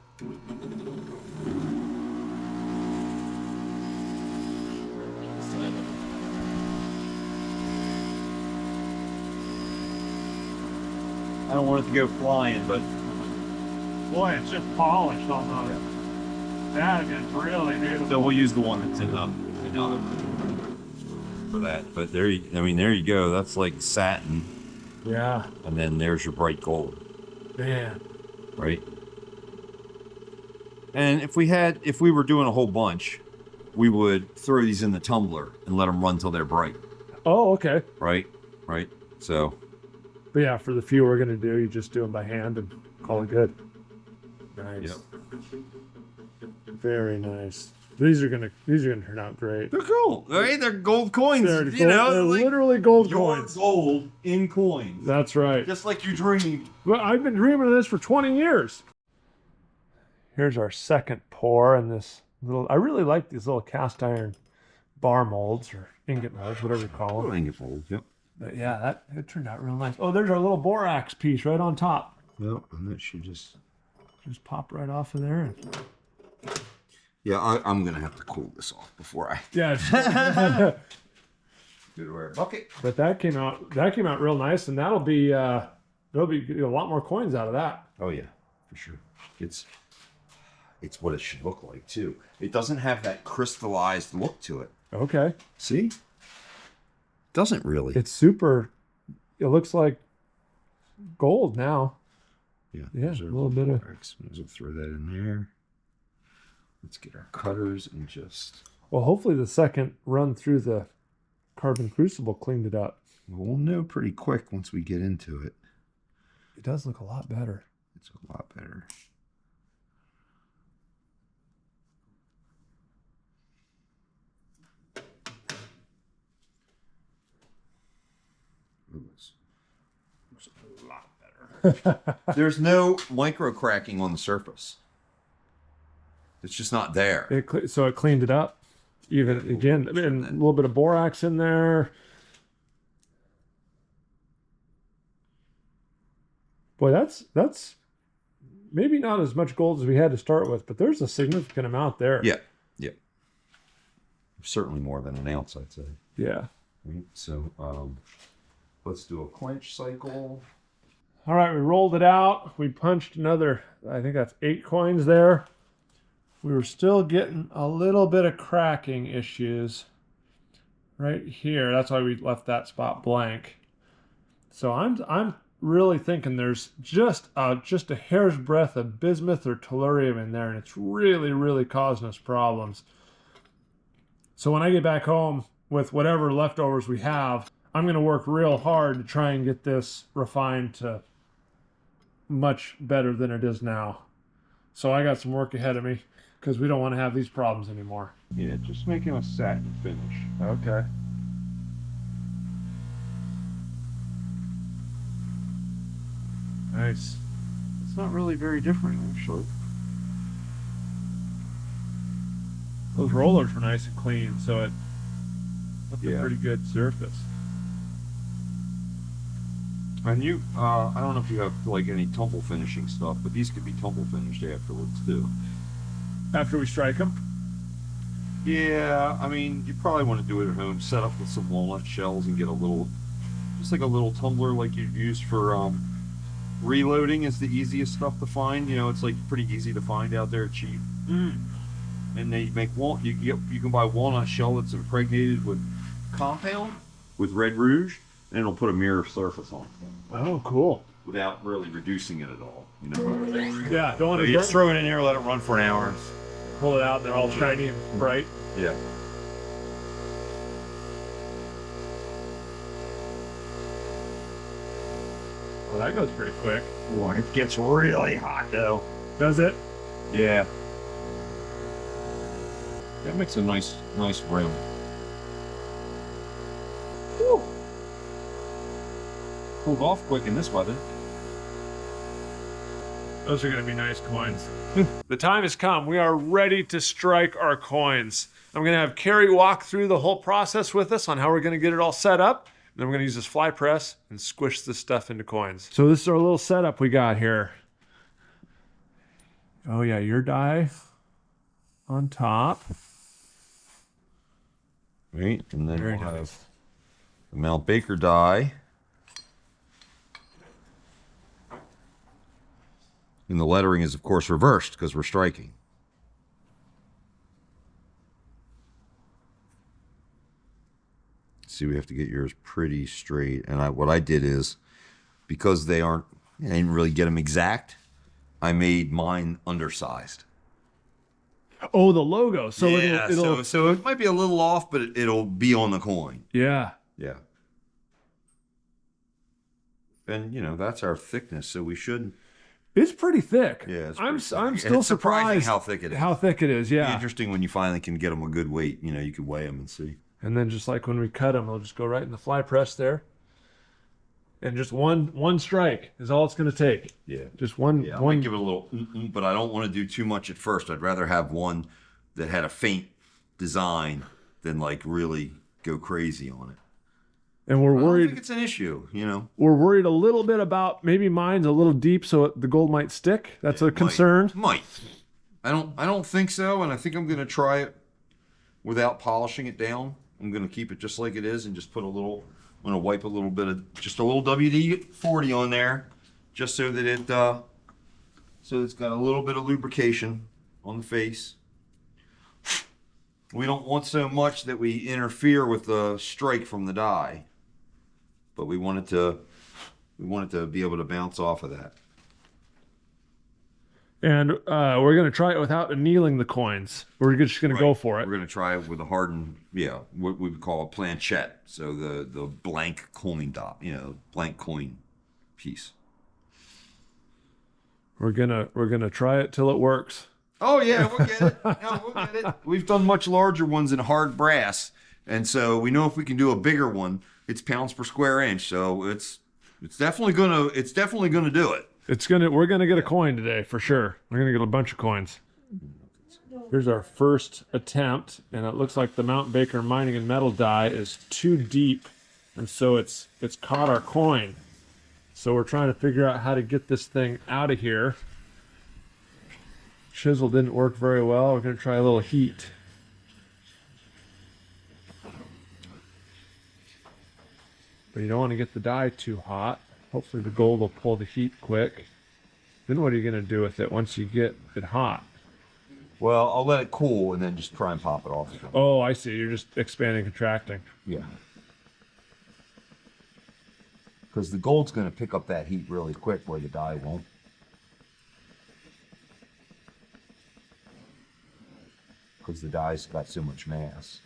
I don't want it to go flying, but Boy, it's just polished on the. That is really beautiful. so we'll use the one that's in for that. But there you, I mean, there you go. That's like satin, Yeah, and then there's your bright gold, man. right? And if we were doing a whole bunch, we would throw these in the tumbler and let them run till they're bright, Oh, okay. right? Right. So But yeah, for the few we're gonna do, you just do them by hand and call it good. Nice. Yep. Very nice. These are gonna turn out great. they're cool, right? They're gold coins. They're, you know, they're like literally gold your coins. gold in coins, That's right. just like you dreamed. Well, I've been dreaming of this for 20 years. Here's our second pour in this little. I really like these little cast iron bar molds or ingot molds, whatever you call them. Ingot mold, yep. But yeah, it turned out real nice. Oh, there's our little borax piece right on top. Yep, and that should just pop right off of there. Yeah, I'm gonna have to cool this off before I Yeah. do the bucket. But that came out real nice, and there'll be a lot more coins out of that. Oh yeah, for sure. It's what it should look like too. It doesn't have that crystallized look to it. Okay. See? Doesn't really. It's super. It looks like gold now. Yeah. Yeah, a little bit of. We'll throw that in there. Let's get our cutters and just. Well, hopefully the second run through the carbon crucible cleaned it up. We'll know pretty quick once we get into it. It does look a lot better. It's a lot better. Looks a lot better. There's no micro cracking on the surface. It's just not there. So it cleaned it up. Even again, and a little bit of borax in there. Boy, that's maybe not as much gold as we had to start with, but there's a significant amount there. Yeah, yeah. Certainly more than an ounce, I'd say. Yeah. Right, so let's do a quench cycle. All right, we rolled it out. We punched another, I think that's 8 coins there. We were still getting a little bit of cracking issues right here. That's why we left that spot blank. So I'm really thinking there's just a hair's breadth of bismuth or tellurium in there, and it's really causing us problems. So when I get back home with whatever leftovers we have, I'm going to work real hard to try and get this refined to much better than it is now. So I got some work ahead of me because we don't want to have these problems anymore. Yeah, just making a satin finish. Okay. Nice. It's not really very different, actually. Those rollers were nice and clean, so it left a Yeah. pretty good surface. And you, I don't know if you have like any tumble finishing stuff, but these could be tumble finished afterwards too. After we strike them? Yeah, I mean, you probably want to do it at home. Set up with some walnut shells and get a little, just like a little tumbler like you'd use for reloading is the easiest stuff to find. You know, it's like pretty easy to find out there cheap. And they make you can buy walnut shell that's impregnated with compound with red rouge, and it'll put a mirror surface on it Oh, cool. without really reducing it at all. You know. Yeah, don't want So to you just throw it in there, let it run for an hour. pull it out, they're all shiny and bright. Yeah. Well, that goes pretty quick. Boy, it gets really hot though. Does it? Yeah. That makes a nice rim. Whew. Pulled off quick in this weather. Those are going to be nice coins. The time has come. We are ready to strike our coins. I'm going to have Kerry walk through the whole process with us on how we're going to get it all set up. And then we're going to use this fly press and squish this stuff into coins. So this is our little setup we got here. Oh yeah, your die on top. Right, and then Very we'll nice. have the Mount Baker die. And the lettering is, of course, reversed because we're striking. See, we have to get yours pretty straight. And what I did is, because I didn't really get them exact, I made mine undersized. Oh, the logo. So yeah, it'll so it might be a little off, but it'll be on the coin. yeah. Yeah. And, you know, that's our thickness, so we should... It's pretty thick. Yeah, it's I'm pretty thick. I'm And still it's surprising surprised how thick it is. How thick it is, It'll be yeah. interesting when you finally can get them a good weight. You know, you could weigh them and see. And then just like when we cut them, they'll just go right in the fly press there. And just one strike is all it's going to take. Yeah. Just one. Yeah, I one. might give it a little, but I don't want to do too much at first. I'd rather have one that had a faint design than like really go crazy on it. And we're I don't worried. think it's an issue, you know. We're worried a little bit about maybe mine's a little deep, so the gold might stick. That's a concern. Might. I don't think so, and I think I'm going to try it without polishing it down. I'm going to keep it just like it is and just put a little. I'm going to wipe a little bit of just a little WD-40 on there, just so that it's got a little bit of lubrication on the face. We don't want so much that we interfere with the strike from the die, but we want it to be able to bounce off of that. And we're going to try it without annealing the coins. We're just going to go for it. We're going to try it with a hardened, what we would call a planchette. So the blank coin dot, blank coin piece. We're gonna try it till it works. Oh yeah, we'll get it. No, we'll get it. We've done much larger ones in hard brass, and so we know if we can do a bigger one, it's pounds per square inch. So it's definitely gonna do it. We're gonna get a coin today for sure. We're gonna get a bunch of coins. Here's our first attempt, and it looks like the Mount Baker mining and metal die is too deep, and so it's caught our coin. So we're trying to figure out how to get this thing out of here. Chisel didn't work very well. We're gonna try a little heat. But you don't want to get the die too hot. Hopefully the gold will pull the heat quick. Then what are you gonna do with it once you get it hot? Well, I'll let it cool and then just try and pop it off. Oh, I see. You're just expanding, contracting. Yeah. Because the gold's going to pick up that heat really quick where the die won't. Because the die's got so much mass.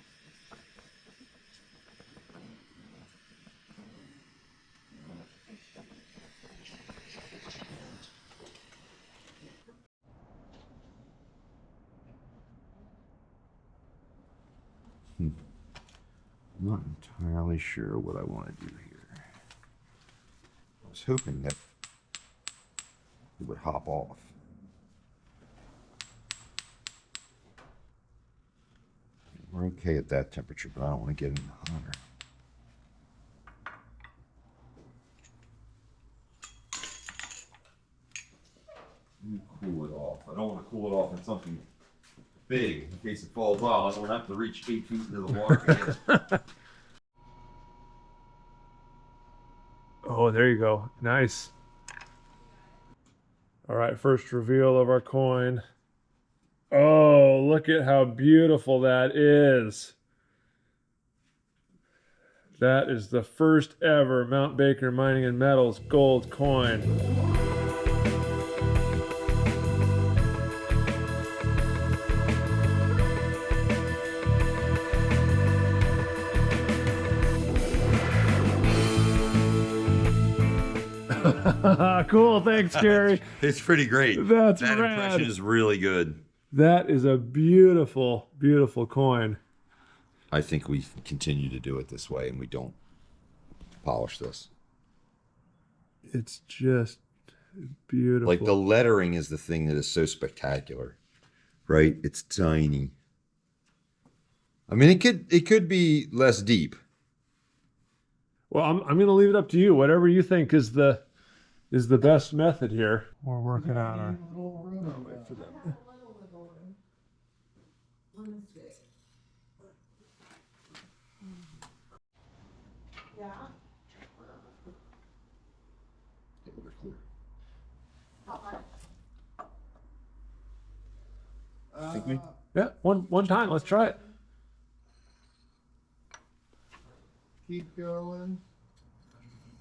I'm not entirely sure what I want to do here. I was hoping that it would hop off. We're okay at that temperature, but I don't want to get any hotter. Let me cool it off. I don't want to cool it off in something big in case it falls off. I don't have to reach 8 feet into the water to get it. Oh, there you go. Nice. All right, first reveal of our coin. Oh, look at how beautiful that is. That is the first ever Mount Baker Mining and Metals gold coin. Cool, thanks, Kerry. It's pretty great. That rad. Impression is really good. That is a beautiful, beautiful coin. I think we continue to do it this way and we don't polish this. It's just beautiful. Like the lettering is the thing that is so spectacular, right? It's tiny. I mean, it could be less deep. Well, I'm going to leave it up to you. Whatever you think is the best method here. We're working out our. Wait for them. Yeah, one time. Let's try it. Keep going.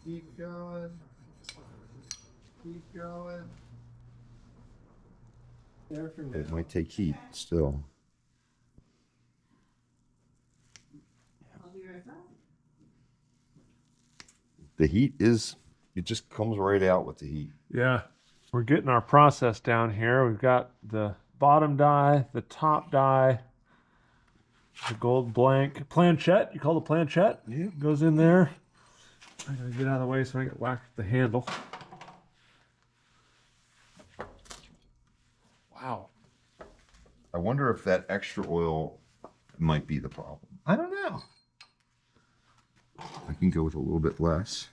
Keep going. Keep going. There for now. It might take heat still. I'll be right back. The heat it just comes right out with the heat. Yeah, we're getting our process down here. We've got the bottom die, the top die, the gold blank planchette. You call it a planchette? Yeah. Goes in there. I'm gonna get out of the way so I can whack the handle. Wow. I wonder if that extra oil might be the problem. I don't know. I can go with a little bit less.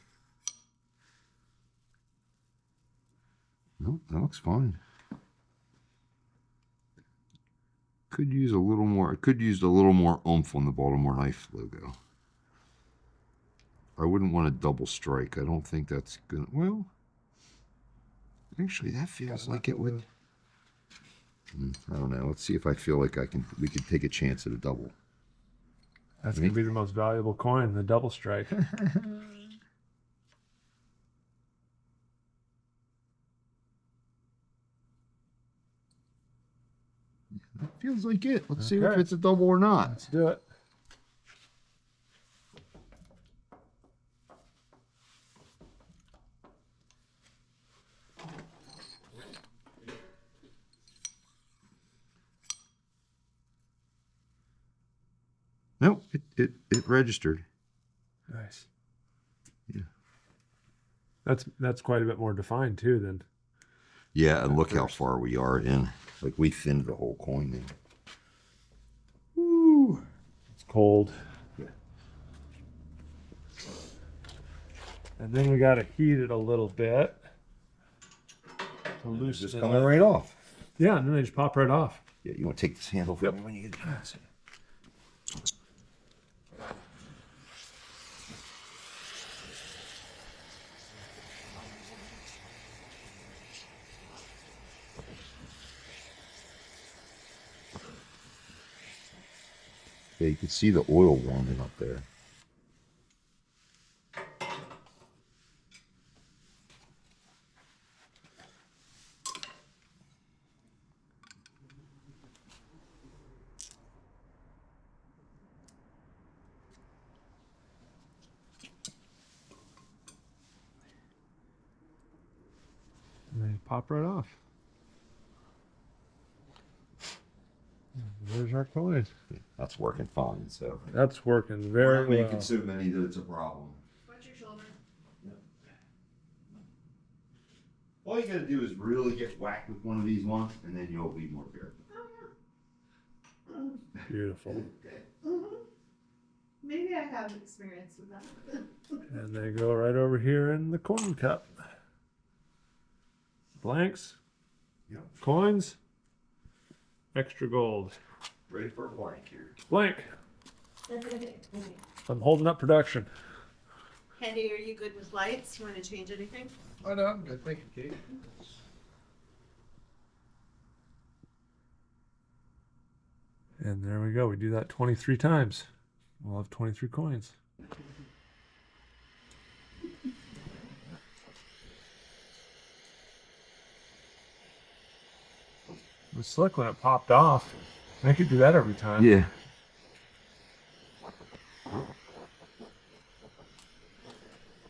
No, that looks fine. Could use a little more. It could use a little more oomph on the Baltimore Knife logo. I wouldn't want a double strike. I don't think that's gonna. Well, actually, that feels like it would. I don't know. Let's see if I feel like we could take a chance at a double. That's gonna be the most valuable coin, the double strike. That feels like it. Let's see if it's a double or not. Let's do it. Nope, it registered. Nice. Yeah. That's quite a bit more defined too than. Yeah, and look how far we are in. Like we thinned the whole coin in. Woo! It's cold. Yeah. And then we got to heat it a little bit to loosen It's just it coming up. right off. Yeah, and then they just pop right off. Yeah, you want to take this handle from me when you get done. Yeah, you can see the oil warming up there. And they pop right off. There's our coin. That's working fine, so. That's working very well. You consume many that it's a problem. Watch your shoulder. All you gotta do is really get whacked with one of these once, and then you'll be more careful. Beautiful. Maybe I have experience with that. And they go right over here in the coin cup. Blanks, Yep. coins, extra gold. Ready for a blank here. Blank. I'm holding up production. Henry, are you good with lights? You want to change anything? Oh, no, I'm good. Thank you, Kate. And there we go. We do that 23 times. We'll have 23 coins. It was slick when it popped off. I could do that every time. Yeah.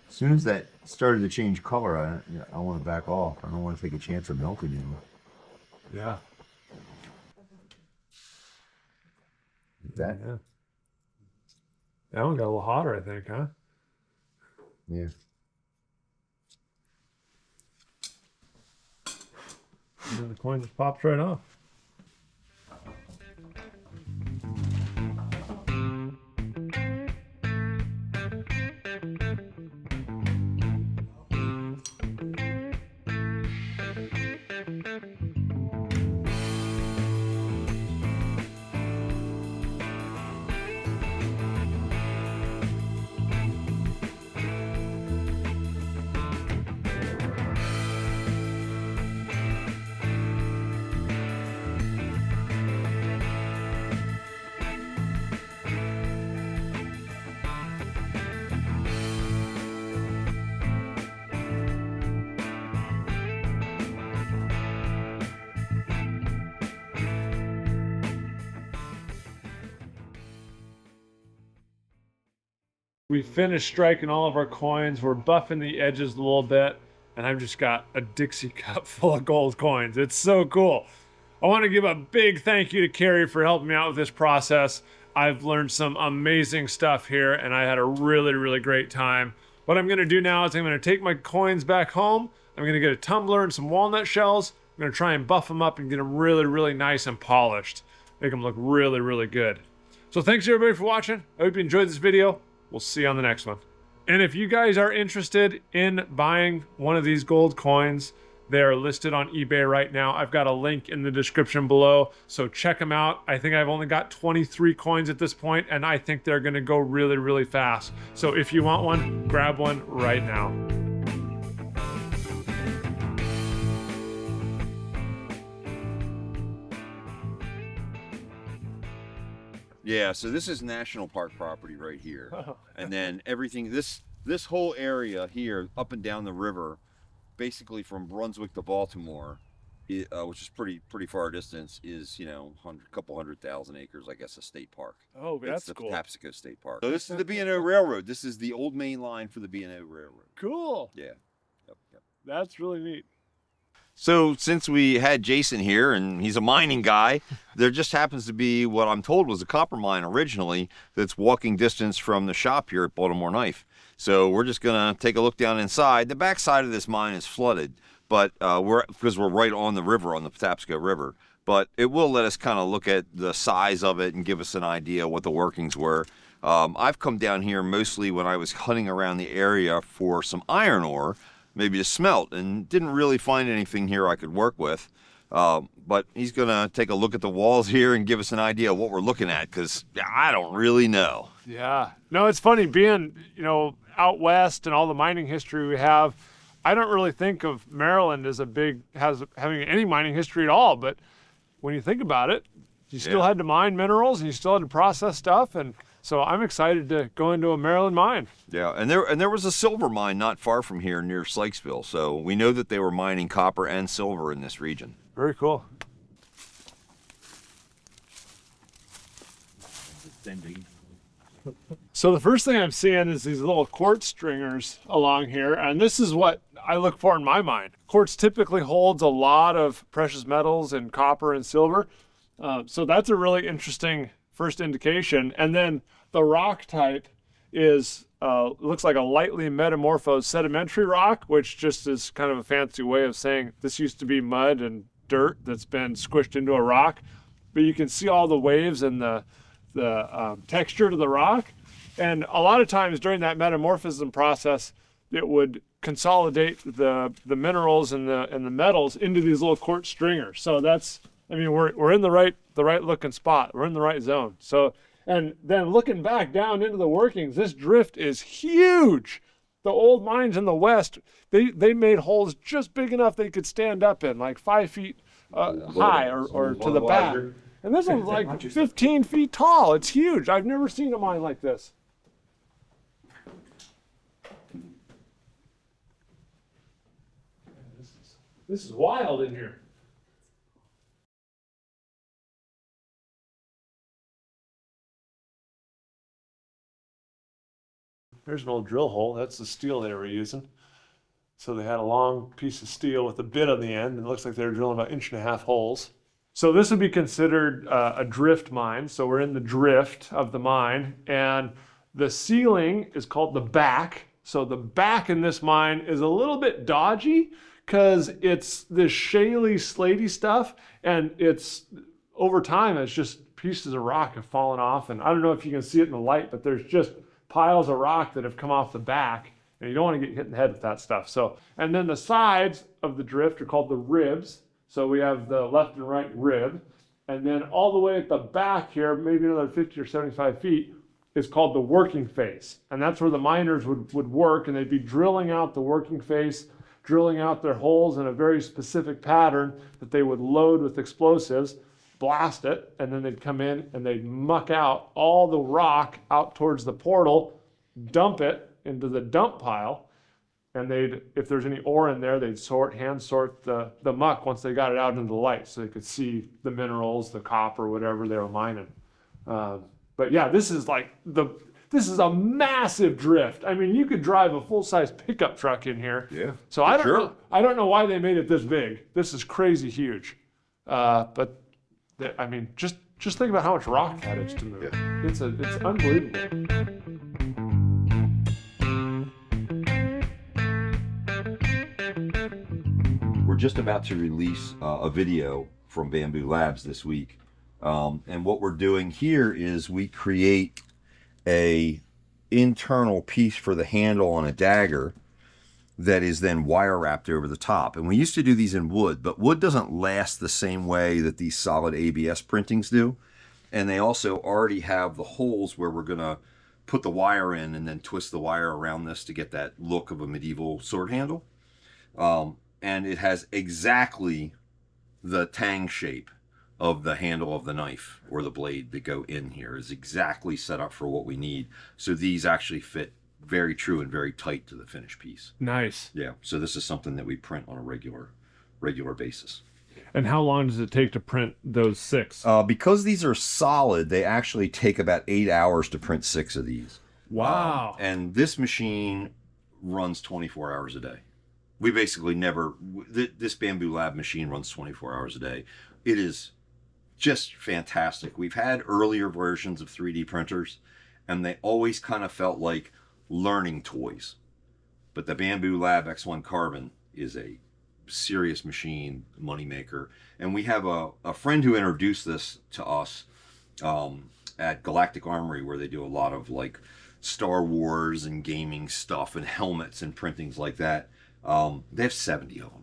As soon as that started to change color, I want to back off. I don't want to take a chance of melting it. Yeah. That? Yeah. That one got a little hotter, I think, huh? Yeah. And then the coin just pops right off. We finished striking all of our coins. We're buffing the edges a little bit, and I've just got a Dixie cup full of gold coins. It's so cool. I want to give a big thank you to Kerry for helping me out with this process. I've learned some amazing stuff here, and I had a really, really great time. What I'm going to do now is I'm going to take my coins back home. I'm going to get a tumbler and some walnut shells. I'm going to try and buff them up and get them really, really nice and polished. Make them look really, really good. So thanks everybody for watching. I hope you enjoyed this video. We'll see you on the next one. And if you guys are interested in buying one of these gold coins, they are listed on eBay right now. I've got a link in the description below, so check them out. I think I've only got 23 coins at this point, and I think they're gonna go really, really fast. So if you want one, grab one right now. Yeah, so this is national park property right here. And then everything, this whole area here, up and down the river, basically from Brunswick to Baltimore, which is pretty far distance, is, you know, a couple 100,000 acres, I guess, a state park. Oh, that's cool. It's the Tapsco State Park. So this is the B&O Railroad. This is the old main line for the B&O Railroad. Cool. Yeah. Yep. That's really neat. So since we had Jason here, and he's a mining guy, there just happens to be what I'm told was a copper mine originally that's walking distance from the shop here at Baltimore Knife. So we're just gonna take a look down inside. The back side of this mine is flooded, but because we're right on the river, on the Patapsco River. But it will let us kind of look at the size of it and give us an idea what the workings were. I've come down here mostly when I was hunting around the area for some iron ore, maybe to smelt, and didn't really find anything here I could work with. But he's gonna take a look at the walls here and give us an idea of what we're looking at, because I don't really know. Yeah. No, it's funny being, you know, out west and all the mining history we have. I don't really think of Maryland as having any mining history at all, but when you think about it, you still had to mine minerals and you still had to process stuff, and so I'm excited to go into a Maryland mine. Yeah, and there was a silver mine not far from here near Sykesville, so we know that they were mining copper and silver in this region. Very cool. So the first thing I'm seeing is these little quartz stringers along here, and this is what I look for in my mine. Quartz typically holds a lot of precious metals and copper and silver, so that's a really interesting first indication. And then the rock type is looks like a lightly metamorphosed sedimentary rock, which just is kind of a fancy way of saying this used to be mud and dirt that's been squished into a rock. But you can see all the waves and the texture to the rock. And a lot of times during that metamorphism process, it would consolidate the minerals and the metals into these little quartz stringers. So that's, I mean, we're in the right looking spot. We're in the right zone. So, and then looking back down into the workings, this drift is huge. The old mines in the West, they made holes just big enough they could stand up in, like 5 feet high or to the back. And this one's like 15 feet tall. It's huge. I've never seen a mine like this. This is wild in here. There's an old drill hole. That's the steel they were using. So they had a long piece of steel with a bit on the end. It looks like they were drilling about 1.5 inch holes. So this would be considered a drift mine. So we're in the drift of the mine, and the ceiling is called the back. So the back in this mine is a little bit dodgy because it's this shaly, slaty stuff, and it's over time, it's just pieces of rock have fallen off. And I don't know if you can see it in the light, but there's just piles of rock that have come off the back, and you don't want to get hit in the head with that stuff. So, and then the sides of the drift are called the ribs. So we have the left and right rib, and then all the way at the back here, maybe another 50 or 75 feet, is called the working face. And that's where the miners would work, and they'd be drilling out the working face, drilling out their holes in a very specific pattern that they would load with explosives, blast it, and then they'd come in and they'd muck out all the rock out towards the portal, dump it into the dump pile, and they'd, if there's any ore in there, they'd hand sort the muck once they got it out into the light so they could see the minerals, the copper, whatever they were mining. But yeah, this is This is a massive drift. I mean, you could drive a full-size pickup truck in here. Yeah. So I don't know why they made it this big. This is crazy huge. But I mean, just think about how much rock that is to move. Yeah. It's unbelievable. We're just about to release a video from Bamboo Labs this week. And what we're doing here is we create a internal piece for the handle on a dagger that is then wire wrapped over the top. And we used to do these in wood, but wood doesn't last the same way that these solid ABS printings do. And they also already have the holes where we're gonna put the wire in and then twist the wire around this to get that look of a medieval sword handle. And it has exactly the tang shape of the handle of the knife or the blade that go in here is exactly set up for what we need. So these actually fit very true and very tight to the finished piece. Nice. Yeah. So this is something that we print on a regular basis. And how long does it take to print those 6? Because these are solid, they actually take about 8 hours to print 6 of these. Wow. And this machine runs 24 hours a day. We basically never, this Bamboo Lab machine runs 24 hours a day. It is just fantastic. We've had earlier versions of 3D printers, and they always kind of felt like learning toys. But the Bamboo Lab X1 Carbon is a serious machine, moneymaker. And we have a friend who introduced this to us at Galactic Armory, where they do a lot of like Star Wars and gaming stuff and helmets and printings like that. They have 70 of them.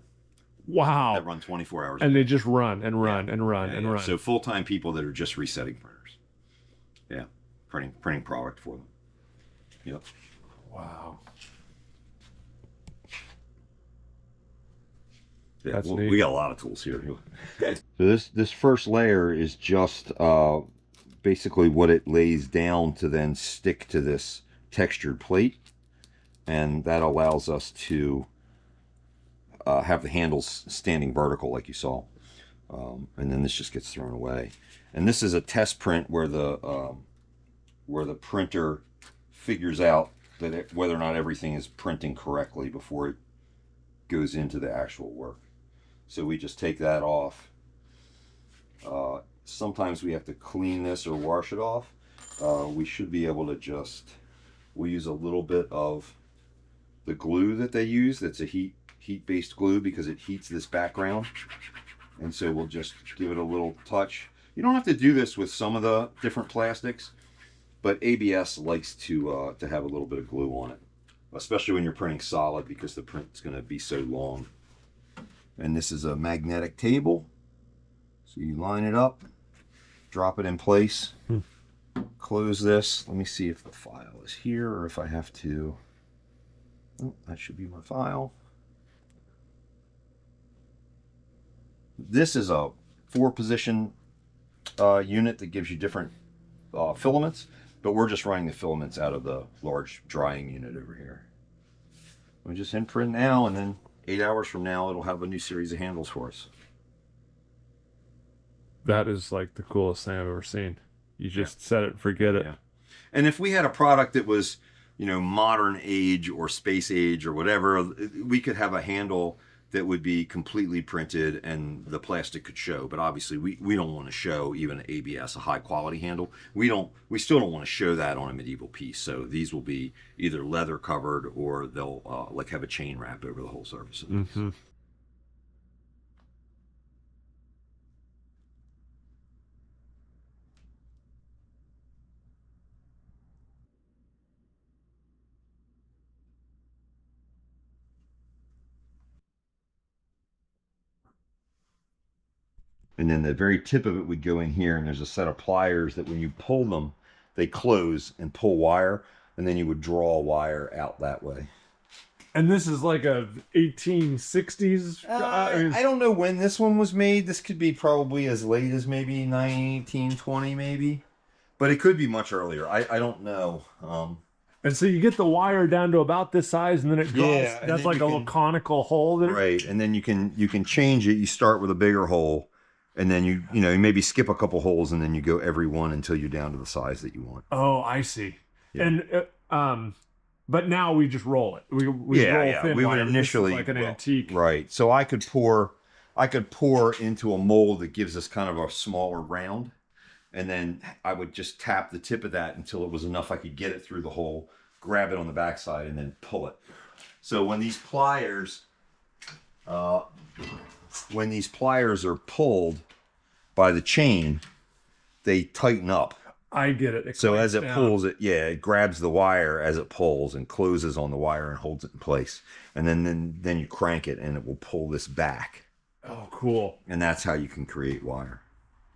Wow. That run 24 hours. And they just run and run and run and run. So full-time people that are just resetting printers. Yeah. Printing product for them. Yep. Wow. Yeah, That's well, neat. we got a lot of tools here. So this first layer is just basically what it lays down to then stick to this textured plate. And that allows us to have the handles standing vertical like you saw. And then this just gets thrown away. And this is a test print where the printer figures out that whether or not everything is printing correctly before it goes into the actual work. So we just take that off. Sometimes we have to clean this or wash it off. We should be able to we'll use a little bit of the glue that they use. That's a heat-based glue because it heats this background. And so we'll just give it a little touch. You don't have to do this with some of the different plastics, but ABS likes to have a little bit of glue on it, especially when you're printing solid because the print's going to be so long. And this is a magnetic table. So you line it up, drop it in place, close this. Let me see if the file is here or if I have to. Oh, that should be my file. This is a 4-position unit that gives you different filaments, but we're just running the filaments out of the large drying unit over here. We just hit print now, and then 8 hours from now, it'll have a new series of handles for us. That is like the coolest thing I've ever seen. You just set it and forget it. Yeah. And if we had a product that was, you know, modern age or space age or whatever, we could have a handle that would be completely printed and the plastic could show. But obviously we don't want to show even ABS, a high quality handle. We still don't want to show that on a medieval piece. So these will be either leather covered or they'll like have a chain wrap over the whole surface of the piece. And then the very tip of it would go in here, and there's a set of pliers that when you pull them, they close and pull wire, and then you would draw wire out that way. And this is like a 1860s? I don't know when this one was made. This could be probably as late as maybe 1920 maybe. But it could be much earlier. I don't know. And so you get the wire down to about this size, and then it draws. Yeah, and that's then like a little conical hole there. Right, and then you can change it. You start with a bigger hole, and then you maybe skip a couple holes, and then you go every one until you're down to the size that you want. Oh, I see. And but now we just roll it. We roll thin We would wire. initially This is like an antique. right. So I could pour into a mold that gives us kind of a smaller round, and then I would just tap the tip of that until it was enough I could get it through the hole, grab it on the backside, and then pull it. So when these pliers are pulled by the chain, they tighten up. I get it. So as it down. pulls it, it grabs the wire as it pulls and closes on the wire and holds it in place. And then you crank it and it will pull this back. Oh, cool. And that's how you can create wire.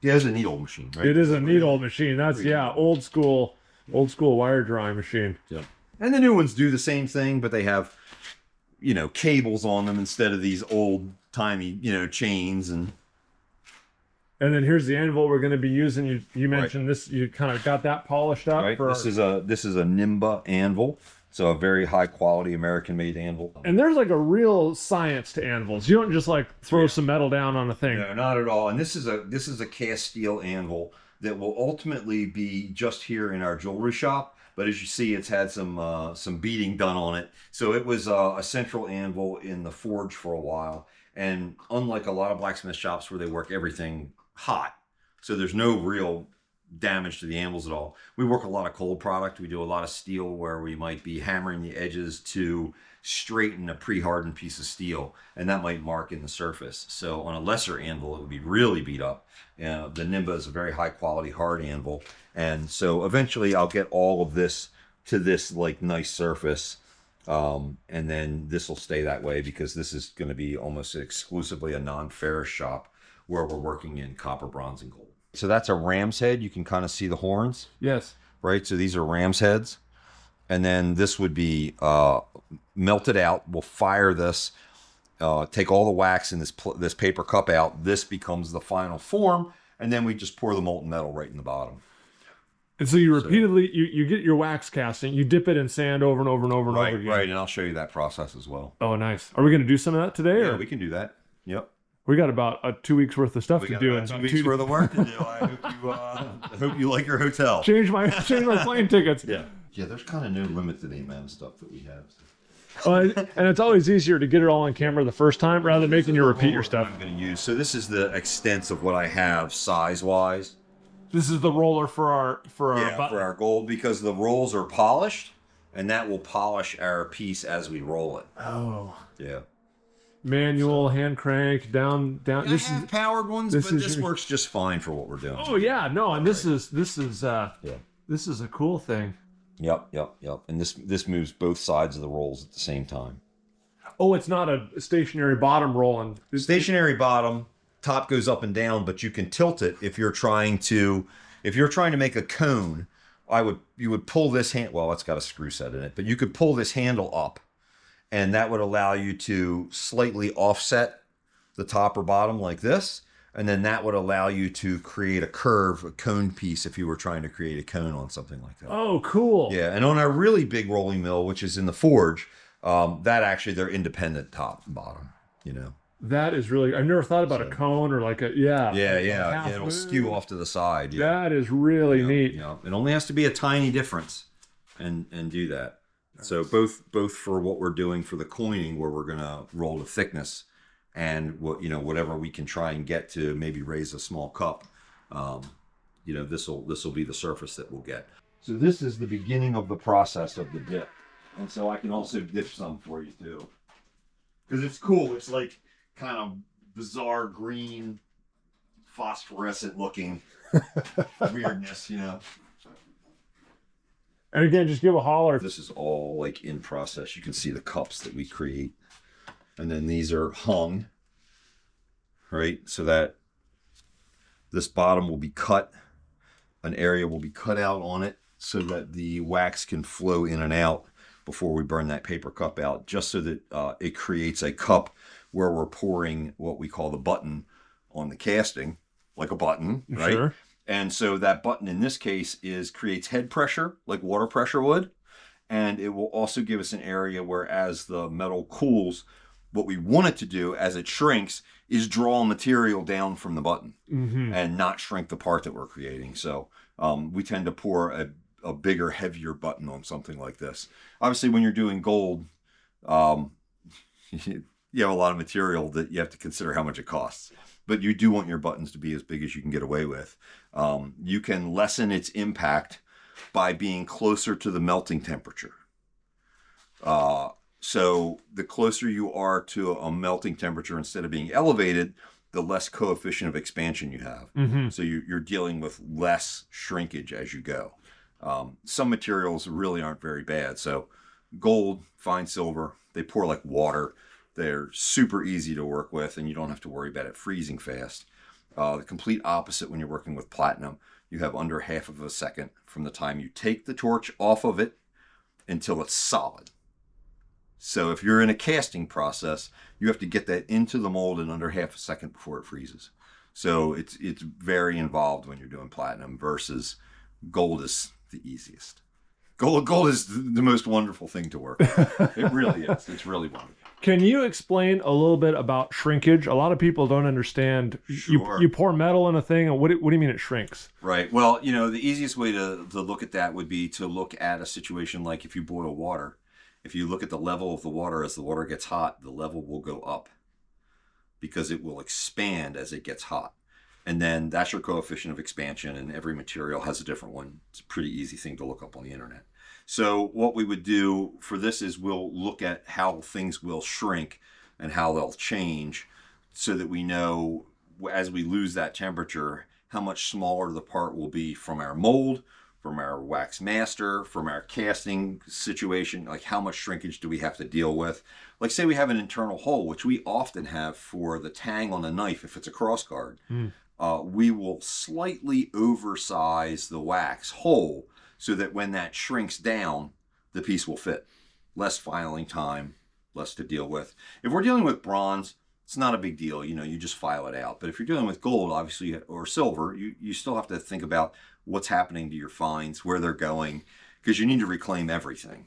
Yeah, it's a neat old machine, right? It is a neat old machine. That's old school wire drawing machine. Yeah. And the new ones do the same thing, but they have, cables on them instead of these old timey, chains. And then here's the anvil we're going to be using. You mentioned this. You kind of got that polished up. Right. This is a Nimba anvil. So a very high quality American-made anvil. And there's like a real science to anvils. You don't just like throw some metal down on a thing. No, not at all. And this is a cast steel anvil that will ultimately be just here in our jewelry shop. But as you see, it's had some beating done on it. So it was a central anvil in the forge for a while. And unlike a lot of blacksmith shops where they work everything hot, so there's no real damage to the anvils at all. We work a lot of cold product. We do a lot of steel where we might be hammering the edges to straighten a pre-hardened piece of steel, and that might mark in the surface. So on a lesser anvil, it would be really beat up. The Nimba is a very high quality hard anvil, and so eventually I'll get all of this to this like nice surface, and then this will stay that way because this is going to be almost exclusively a non-ferrous shop where we're working in copper, bronze, and gold. So that's a ram's head. You can kind of see the horns. Yes. Right? So these are ram's heads. And then this would be melted out. We'll fire this, take all the wax in this paper cup out. This becomes the final form. And then we just pour the molten metal right in the bottom. And so you repeatedly, you get your wax casting, you dip it in sand over and over and over and over again. Right, and I'll show you that process as well. Oh, nice. Are we going to do some of that today? Yeah, or? we can do that. Yep. We got about 2 weeks worth of stuff to do. 2 weeks worth of work to do. I hope you like your hotel. Change my plane tickets. Yeah, there's kind of no limit to the amount of stuff that we have. And it's always easier to get it all on camera the first time rather than making you repeat your stuff. I'm going to use. So this is the extent of what I have size-wise. This is the roller for our gold, because the rolls are polished, and that will polish our piece as we roll it. Oh. Yeah. Manual, hand crank, down. I have powered ones, but this works just fine for what we're doing. Oh yeah, no, and this is a cool thing. Yep. And this moves both sides of the rolls at the same time. Oh, it's not a stationary bottom rolling. Stationary bottom, top goes up and down, but you can tilt it if you're trying to make a cone. You would pull this hand. Well, it's got a screw set in it, but you could pull this handle up. And that would allow you to slightly offset the top or bottom like this. And then that would allow you to create a curve, a cone piece, if you were trying to create a cone on something like that. Oh, cool. Yeah, and on our really big rolling mill, which is in the forge, they're independent top and bottom, That is really, I've never thought about a cone or like Yeah, it'll skew off to the side. Yeah. That is really neat. Yeah. It only has to be a tiny difference and do that. So both for what we're doing for the coining, where we're gonna roll the thickness, and whatever we can try and get to maybe raise a small cup, this will be the surface that we'll get. So this is the beginning of the process of the dip, and so I can also dip some for you too, because it's cool. It's like kind of bizarre green, phosphorescent looking weirdness, And again, just give a holler. This is all like in process. You can see the cups that we create. And then these are hung, right? So that this bottom will be cut. An area will be cut out on it so that the wax can flow in and out before we burn that paper cup out, just so that it creates a cup where we're pouring what we call the button on the casting, like a button, right? Sure. And so that button in this case creates head pressure, like water pressure would. And it will also give us an area where, as the metal cools, what we want it to do as it shrinks is draw material down from the button and not shrink the part that we're creating. So we tend to pour a bigger, heavier button on something like this. Obviously, when you're doing gold, you have a lot of material that you have to consider how much it costs. But you do want your buttons to be as big as you can get away with. You can lessen its impact by being closer to the melting temperature. So the closer you are to a melting temperature, instead of being elevated, the less coefficient of expansion you have. Mm-hmm. So you're dealing with less shrinkage as you go. Some materials really aren't very bad. So gold, fine silver, they pour like water. They're super easy to work with, and you don't have to worry about it freezing fast. The complete opposite when you're working with platinum. You have under half of a second from the time you take the torch off of it until it's solid. So if you're in a casting process, you have to get that into the mold in under half a second before it freezes. So it's very involved when you're doing platinum versus gold is the easiest. Gold is the most wonderful thing to work with. It really is. It's really wonderful. Can you explain a little bit about shrinkage? A lot of people don't understand. Sure. You pour metal in a thing, and what do you mean it shrinks? Right. Well, the easiest way to look at that would be to look at a situation like if you boil water. If you look at the level of the water as the water gets hot, the level will go up because it will expand as it gets hot. And then that's your coefficient of expansion, and every material has a different one. It's a pretty easy thing to look up on the internet. So what we would do for this is we'll look at how things will shrink and how they'll change so that we know as we lose that temperature, how much smaller the part will be from our mold, from our wax master, from our casting situation, like how much shrinkage do we have to deal with? Like say we have an internal hole, which we often have for the tang on the knife if it's a cross guard. We will slightly oversize the wax hole so that when that shrinks down, the piece will fit. Less filing time, less to deal with. If we're dealing with bronze, it's not a big deal. You just file it out. But if you're dealing with gold, obviously, or silver, you still have to think about what's happening to your fines, where they're going, because you need to reclaim everything.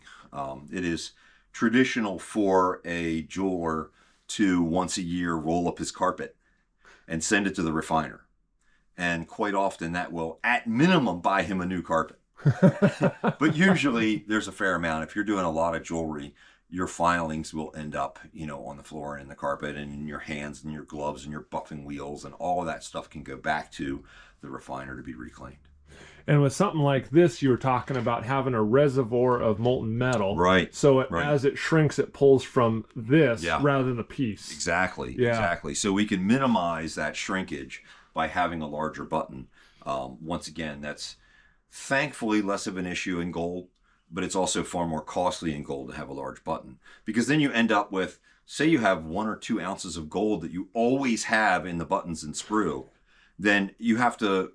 It is traditional for a jeweler to once a year roll up his carpet and send it to the refiner. And quite often that will, at minimum, buy him a new carpet. But usually there's a fair amount. If you're doing a lot of jewelry, your filings will end up, on the floor and in the carpet and in your hands and your gloves and your buffing wheels, and all of that stuff can go back to the refiner to be reclaimed. And with something like this, you were talking about having a reservoir of molten metal. Right. So right. As it shrinks, it pulls from this rather than the piece. Exactly. Yeah. Exactly. So we can minimize that shrinkage by having a larger button. Once again, that's thankfully less of an issue in gold, but it's also far more costly in gold to have a large button, because then you end up with, say you have 1 or 2 ounces of gold that you always have in the buttons and sprue, then you have to,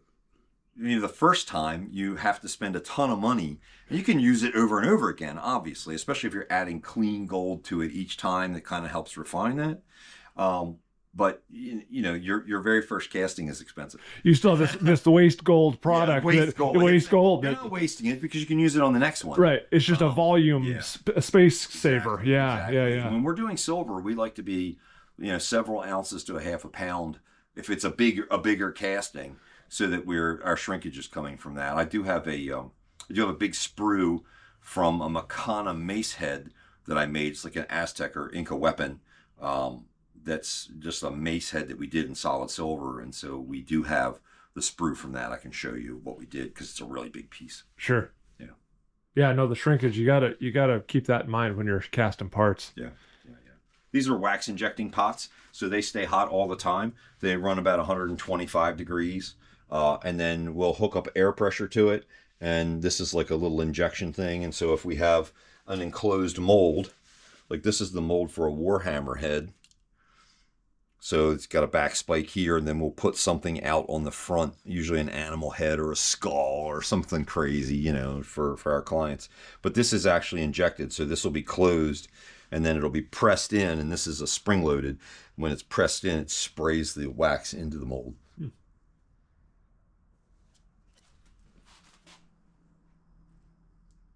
the first time you have to spend a ton of money, and you can use it over and over again, obviously, especially if you're adding clean gold to it each time. That kind of helps refine that. But your very first casting is expensive. You still have this waste gold product. Waste gold. You're not wasting it because you can use it on the next one. Right. It's just a volume, a space saver. Exactly. Yeah. When we're doing silver, we like to be, several ounces to a half a pound if it's a bigger casting, so that our shrinkage is coming from that. I do have a big sprue from a Makana mace head that I made. It's like an Aztec or Inca weapon. That's just a mace head that we did in solid silver, and so we do have the sprue from that. I can show you what we did because it's a really big piece. Sure. Yeah. No, the shrinkage, you gotta keep that in mind when you're casting parts. Yeah. These are wax injecting pots, so they stay hot all the time. They run about 125 degrees, and then we'll hook up air pressure to it, and this is like a little injection thing. And so if we have an enclosed mold, like this is the mold for a Warhammer head. So it's got a back spike here, and then we'll put something out on the front, usually an animal head or a skull or something crazy, for our clients. But this is actually injected, so this will be closed, and then it'll be pressed in, and this is a spring-loaded. When it's pressed in, it sprays the wax into the mold.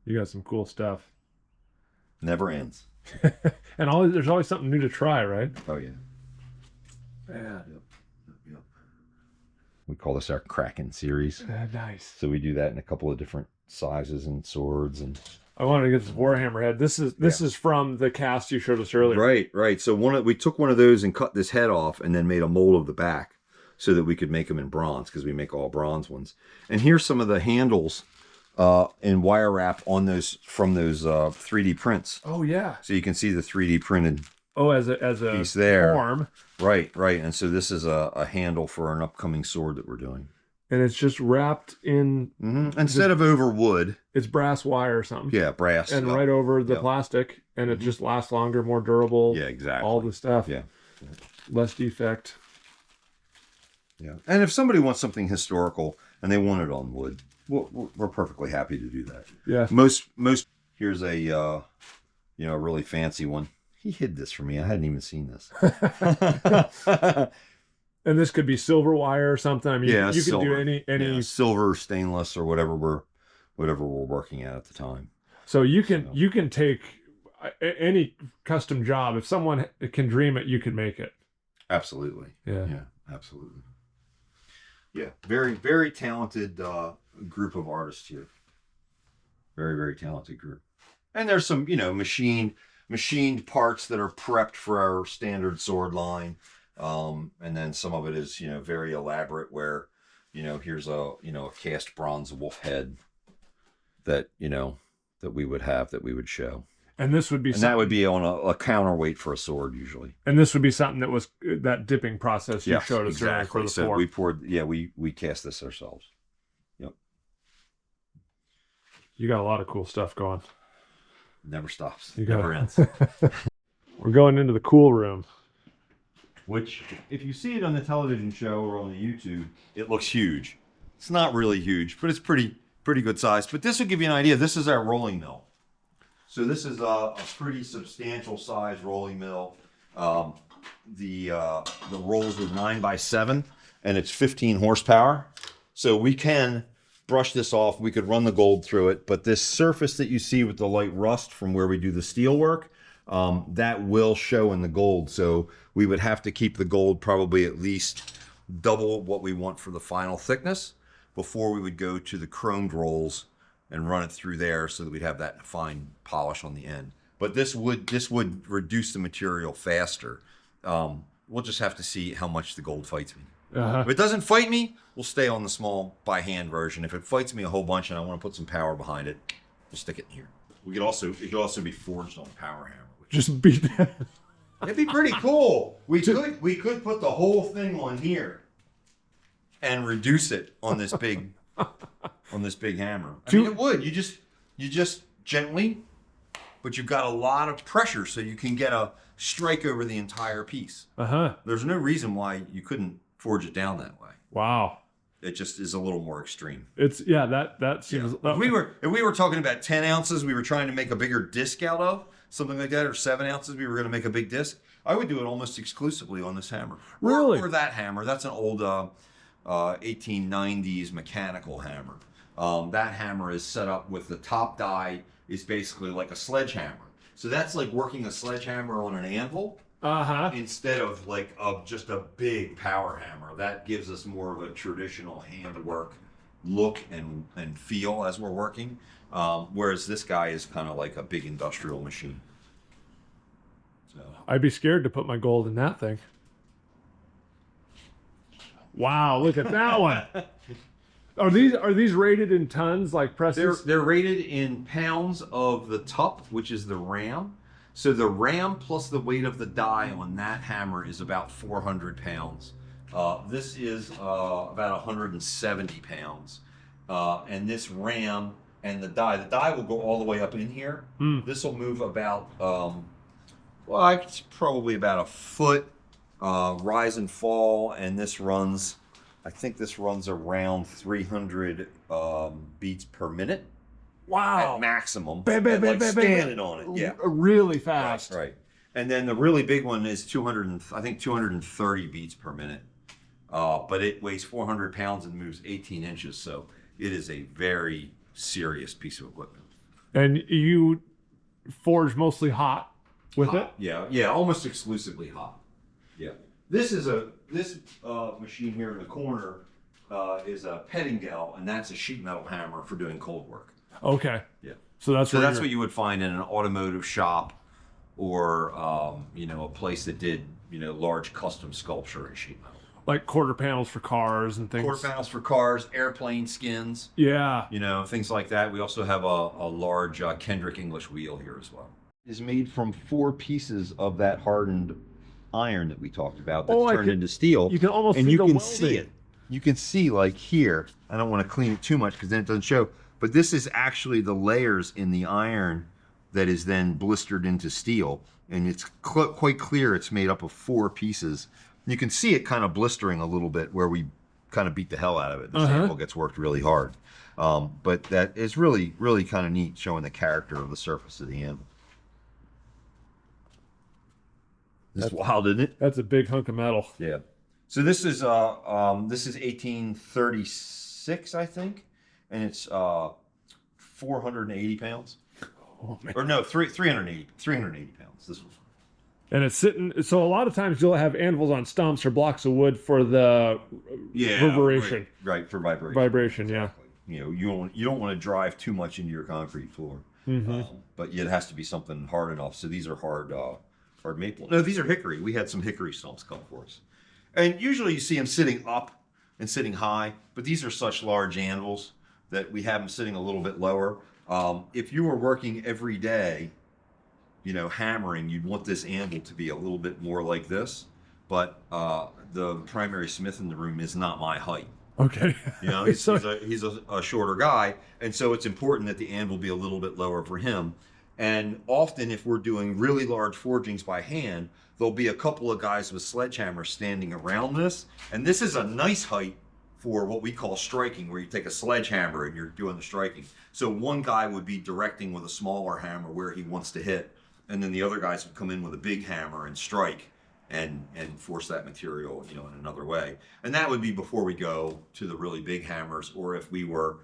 You got some cool stuff. Never ends. And there's always something new to try, right? Oh, yeah. Yeah. Yep. We call this our Kraken series. Nice. So we do that in a couple of different sizes and swords and. I wanted to get this Warhammer head. This is from the cast you showed us earlier. Right. So we took one of those and cut this head off, and then made a mold of the back, so that we could make them in bronze, because we make all bronze ones. And here's some of the handles in wire wrap on those from those 3D prints. Oh yeah. So you can see the 3D printed. Oh, as a piece there. form. Right. And so this is a handle for an upcoming sword that we're doing. And it's just wrapped in... Instead of over wood. It's brass wire or something. Yeah, brass. And right over the plastic. And it just lasts longer, more durable. Yeah, exactly. All the stuff. Yeah. Less defect. Yeah. And if somebody wants something historical and they want it on wood, we're perfectly happy to do that. Yeah. Most. Here's a really fancy one. He hid this from me. I hadn't even seen this. And this could be silver wire or something. I mean, you can silver. do any silver, stainless, or whatever we're working at the time. So you can take any custom job. If someone can dream it, you can make it. Absolutely. Yeah, absolutely. Yeah, very, very talented group of artists here. Very, very talented group. And there's some, machined parts that are prepped for our standard sword line. And then some of it is, very elaborate, where, here's a cast bronze wolf head that, that we would show. And this would be that would be on a counterweight for a sword usually. And this would be something that was that dipping process you showed us exactly. For the so form. we poured, we cast this ourselves. Yep. You got a lot of cool stuff going. Never stops. Never ends. We're going into the cool room. Which, if you see it on the television show or on the YouTube, it looks huge. It's not really huge, but it's pretty good size. But this will give you an idea. This is our rolling mill. So this is a pretty substantial size rolling mill. The rolls are 9x7, and it's 15 horsepower. So we can brush this off. We could run the gold through it. But this surface that you see with the light rust from where we do the steel work, that will show in the gold. So we would have to keep the gold probably at least double what we want for the final thickness before we would go to the chromed rolls and run it through there, so that we'd have that fine polish on the end. But this would reduce the material faster. We'll just have to see how much the gold fights me. If it doesn't fight me, we'll stay on the small by hand version. If it fights me a whole bunch and I want to put some power behind it, we'll stick it in here. It could also be forged on a power hammer. Just beat that. It'd be pretty cool. We could put the whole thing on here and reduce it on this big hammer. I mean, it would. You just gently, but you've got a lot of pressure, so you can get a strike over the entire piece. There's no reason why you couldn't forge it down that way. Wow. It just is a little more extreme. That seems. Yeah. If we were talking about 10 ounces, we were trying to make a bigger disc out of something like that, or 7 ounces, we were going to make a big disc. I would do it almost exclusively on this hammer. Really? Or that hammer. That's an old 1890s mechanical hammer. That hammer is set up with the top die is basically like a sledgehammer. So that's like working a sledgehammer on an anvil. Instead of just a big power hammer. That gives us more of a traditional handwork look and feel as we're working. Whereas this guy is kind of like a big industrial machine. So I'd be scared to put my gold in that thing. Wow, look at that one. Are these rated in tons, like presses? They're rated in pounds of the tup, which is the ram. So the ram plus the weight of the die on that hammer is about 400 pounds. This is about 170 pounds. And this ram and the die will go all the way up in here. This will move about, it's probably about a foot rise and fall. And I think this runs around 300 beats per minute. Wow. At maximum. Standing on it. Yeah. Really fast. Right. And then the really big one is 230 beats per minute. But it weighs 400 pounds and moves 18 inches. So it is a very serious piece of equipment. And you forge mostly hot with it? Yeah, almost exclusively hot. Yeah. This machine here in the corner is a pettingale, and that's a sheet metal hammer for doing cold work. Okay. Yeah. So that's So where that's what you would find in an automotive shop, or you know, a place that did, you know, large custom sculpture in sheet metal. like quarter panels for cars and things. Quarter panels for cars, airplane skins. Yeah. You know, things like that. We also have a large Kendrick English wheel here as well. It's made from 4 pieces of that hardened iron that we talked about that's turned into steel. You can almost and see you the can welding. see it. You can see, like here, I don't want to clean it too much because then it doesn't show, but this is actually the layers in the iron that is then blistered into steel. And it's quite clear it's made up of 4 pieces. You can see it kind of blistering a little bit where we kind of beat the hell out of it. The sample gets worked really hard. But that is really, really kind of neat, showing the character of the surface of the anvil. It's wild, isn't it? That's a big hunk of metal. Yeah. So this is 1836, I think, and it's 480 pounds. Oh, man. Or no, 380 pounds. This one. And it's sitting. So a lot of times you'll have anvils on stumps or blocks of wood for the reverberation. Right, for vibration. Vibration, exactly. You know, you don't want to drive too much into your concrete floor, but it has to be something hard enough. So these are hard maple. No, these are hickory. We had some hickory stumps come for us. And usually you see them sitting up and sitting high, but these are such large anvils that we have them sitting a little bit lower. If you were working every day, you know, hammering, you'd want this anvil to be a little bit more like this, but the primary smith in the room is not my height. Okay. You know, he's a shorter guy, and so it's important that the anvil be a little bit lower for him. And often if we're doing really large forgings by hand, there'll be a couple of guys with sledgehammers standing around this. And this is a nice height for what we call striking, where you take a sledgehammer and you're doing the striking. So one guy would be directing with a smaller hammer where he wants to hit, and then the other guys would come in with a big hammer and strike and force that material, you know, in another way. And that would be before we go to the really big hammers, or if we were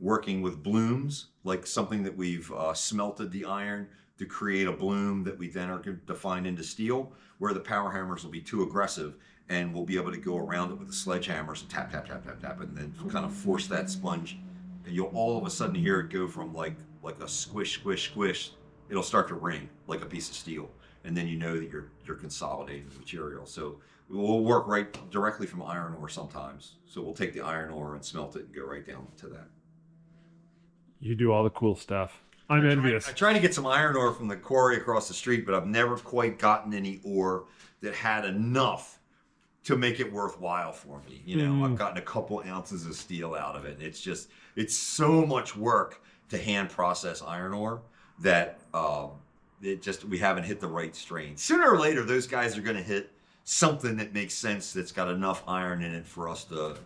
working with blooms, like something that we've smelted the iron to create a bloom that we then are going to define into steel, where the power hammers will be too aggressive, and we'll be able to go around it with the sledgehammers and tap, tap, tap, tap, tap, and then kind of force that sponge. And you'll all of a sudden hear it go from like a squish, squish, squish. It'll start to ring like a piece of steel, and then you know that you're consolidating the material. So we'll work right directly from iron ore sometimes. So we'll take the iron ore and smelt it and go right down to that. You do all the cool stuff. I'm envious. I try to get some iron ore from the quarry across the street, but I've never quite gotten any ore that had enough to make it worthwhile for me. You know, I've gotten a couple ounces of steel out of it. It's so much work to hand process iron ore that we haven't hit the right strain. Sooner or later, those guys are going to hit something that makes sense, that's got enough iron in it for us to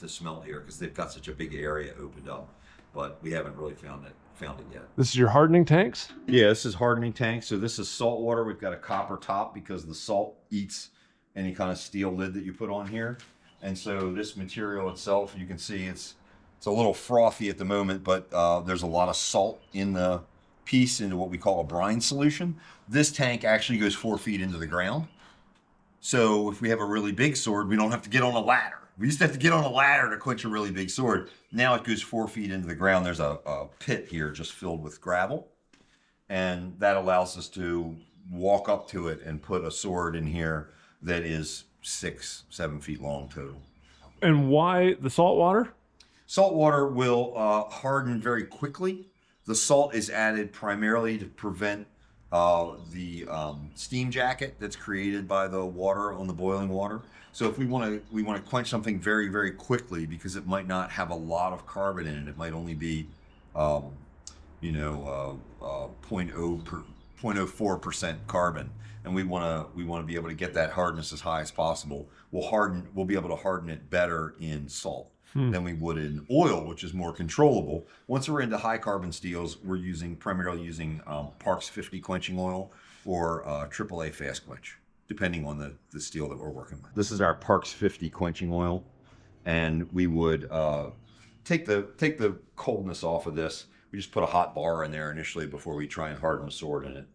smelt here, because they've got such a big area opened up. But we haven't really found it yet. This is your hardening tanks? Yeah, this is hardening tanks. So this is salt water. We've got a copper top because the salt eats any kind of steel lid that you put on here. And so this material itself, you can see it's a little frothy at the moment, but there's a lot of salt in the piece, into what we call a brine solution. This tank actually goes 4 feet into the ground. So if we have a really big sword, we don't have to get on a ladder. We used to have to get on a ladder to quench a really big sword. Now it goes 4 feet into the ground. There's a pit here just filled with gravel. And that allows us to walk up to it and put a sword in here that is 6-7 feet long total. And why the salt water? Salt water will harden very quickly. The salt is added primarily to prevent the steam jacket that's created by the water on the boiling water. So if we want to quench something very, very quickly, because it might not have a lot of carbon in it, it might only be 0.04% carbon, and we want to be able to get that hardness as high as possible. We'll be able to harden it better in salt than we would in oil, which is more controllable. Once we're into high carbon steels, we're primarily using Parks 50 quenching oil or AAA fast quench, depending on the steel that we're working with. This is our Parks 50 quenching oil, and we would take the coldness off of this. We just put a hot bar in there initially before we try and harden a sword in it.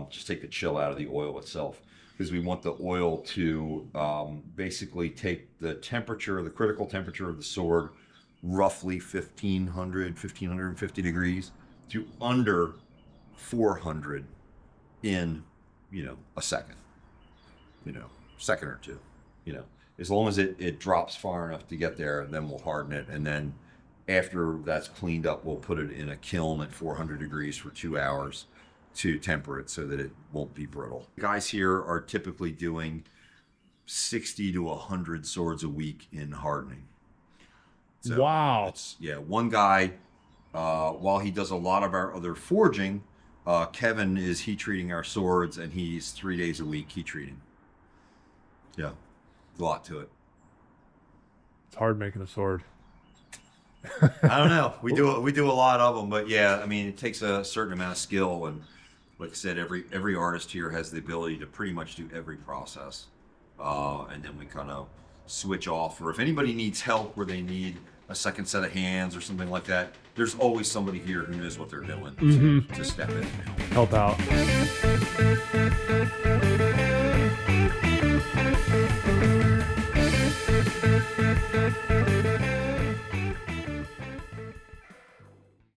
Just take the chill out of the oil itself, because we want the oil to basically take the critical temperature of the sword roughly 1550 degrees to under 400 in, a second, second or two, as long as it drops far enough to get there, and then we'll harden it. And then after that's cleaned up, we'll put it in a kiln at 400 degrees for 2 hours to temper it so that it won't be brittle. The guys here are typically doing 60 to 100 swords a week in hardening. So wow. One guy, while he does a lot of our other forging, Kevin is heat treating our swords, and he's 3 days a week heat treating. Yeah, a lot to it. It's hard making a sword. I don't know. We do a lot of them, but yeah, I mean, it takes a certain amount of skill, and like I said, every artist here has the ability to pretty much do every process, and then we kind of switch off. Or if anybody needs help, where they need a second set of hands or something like that, there's always somebody here who knows what they're doing to step in and help out.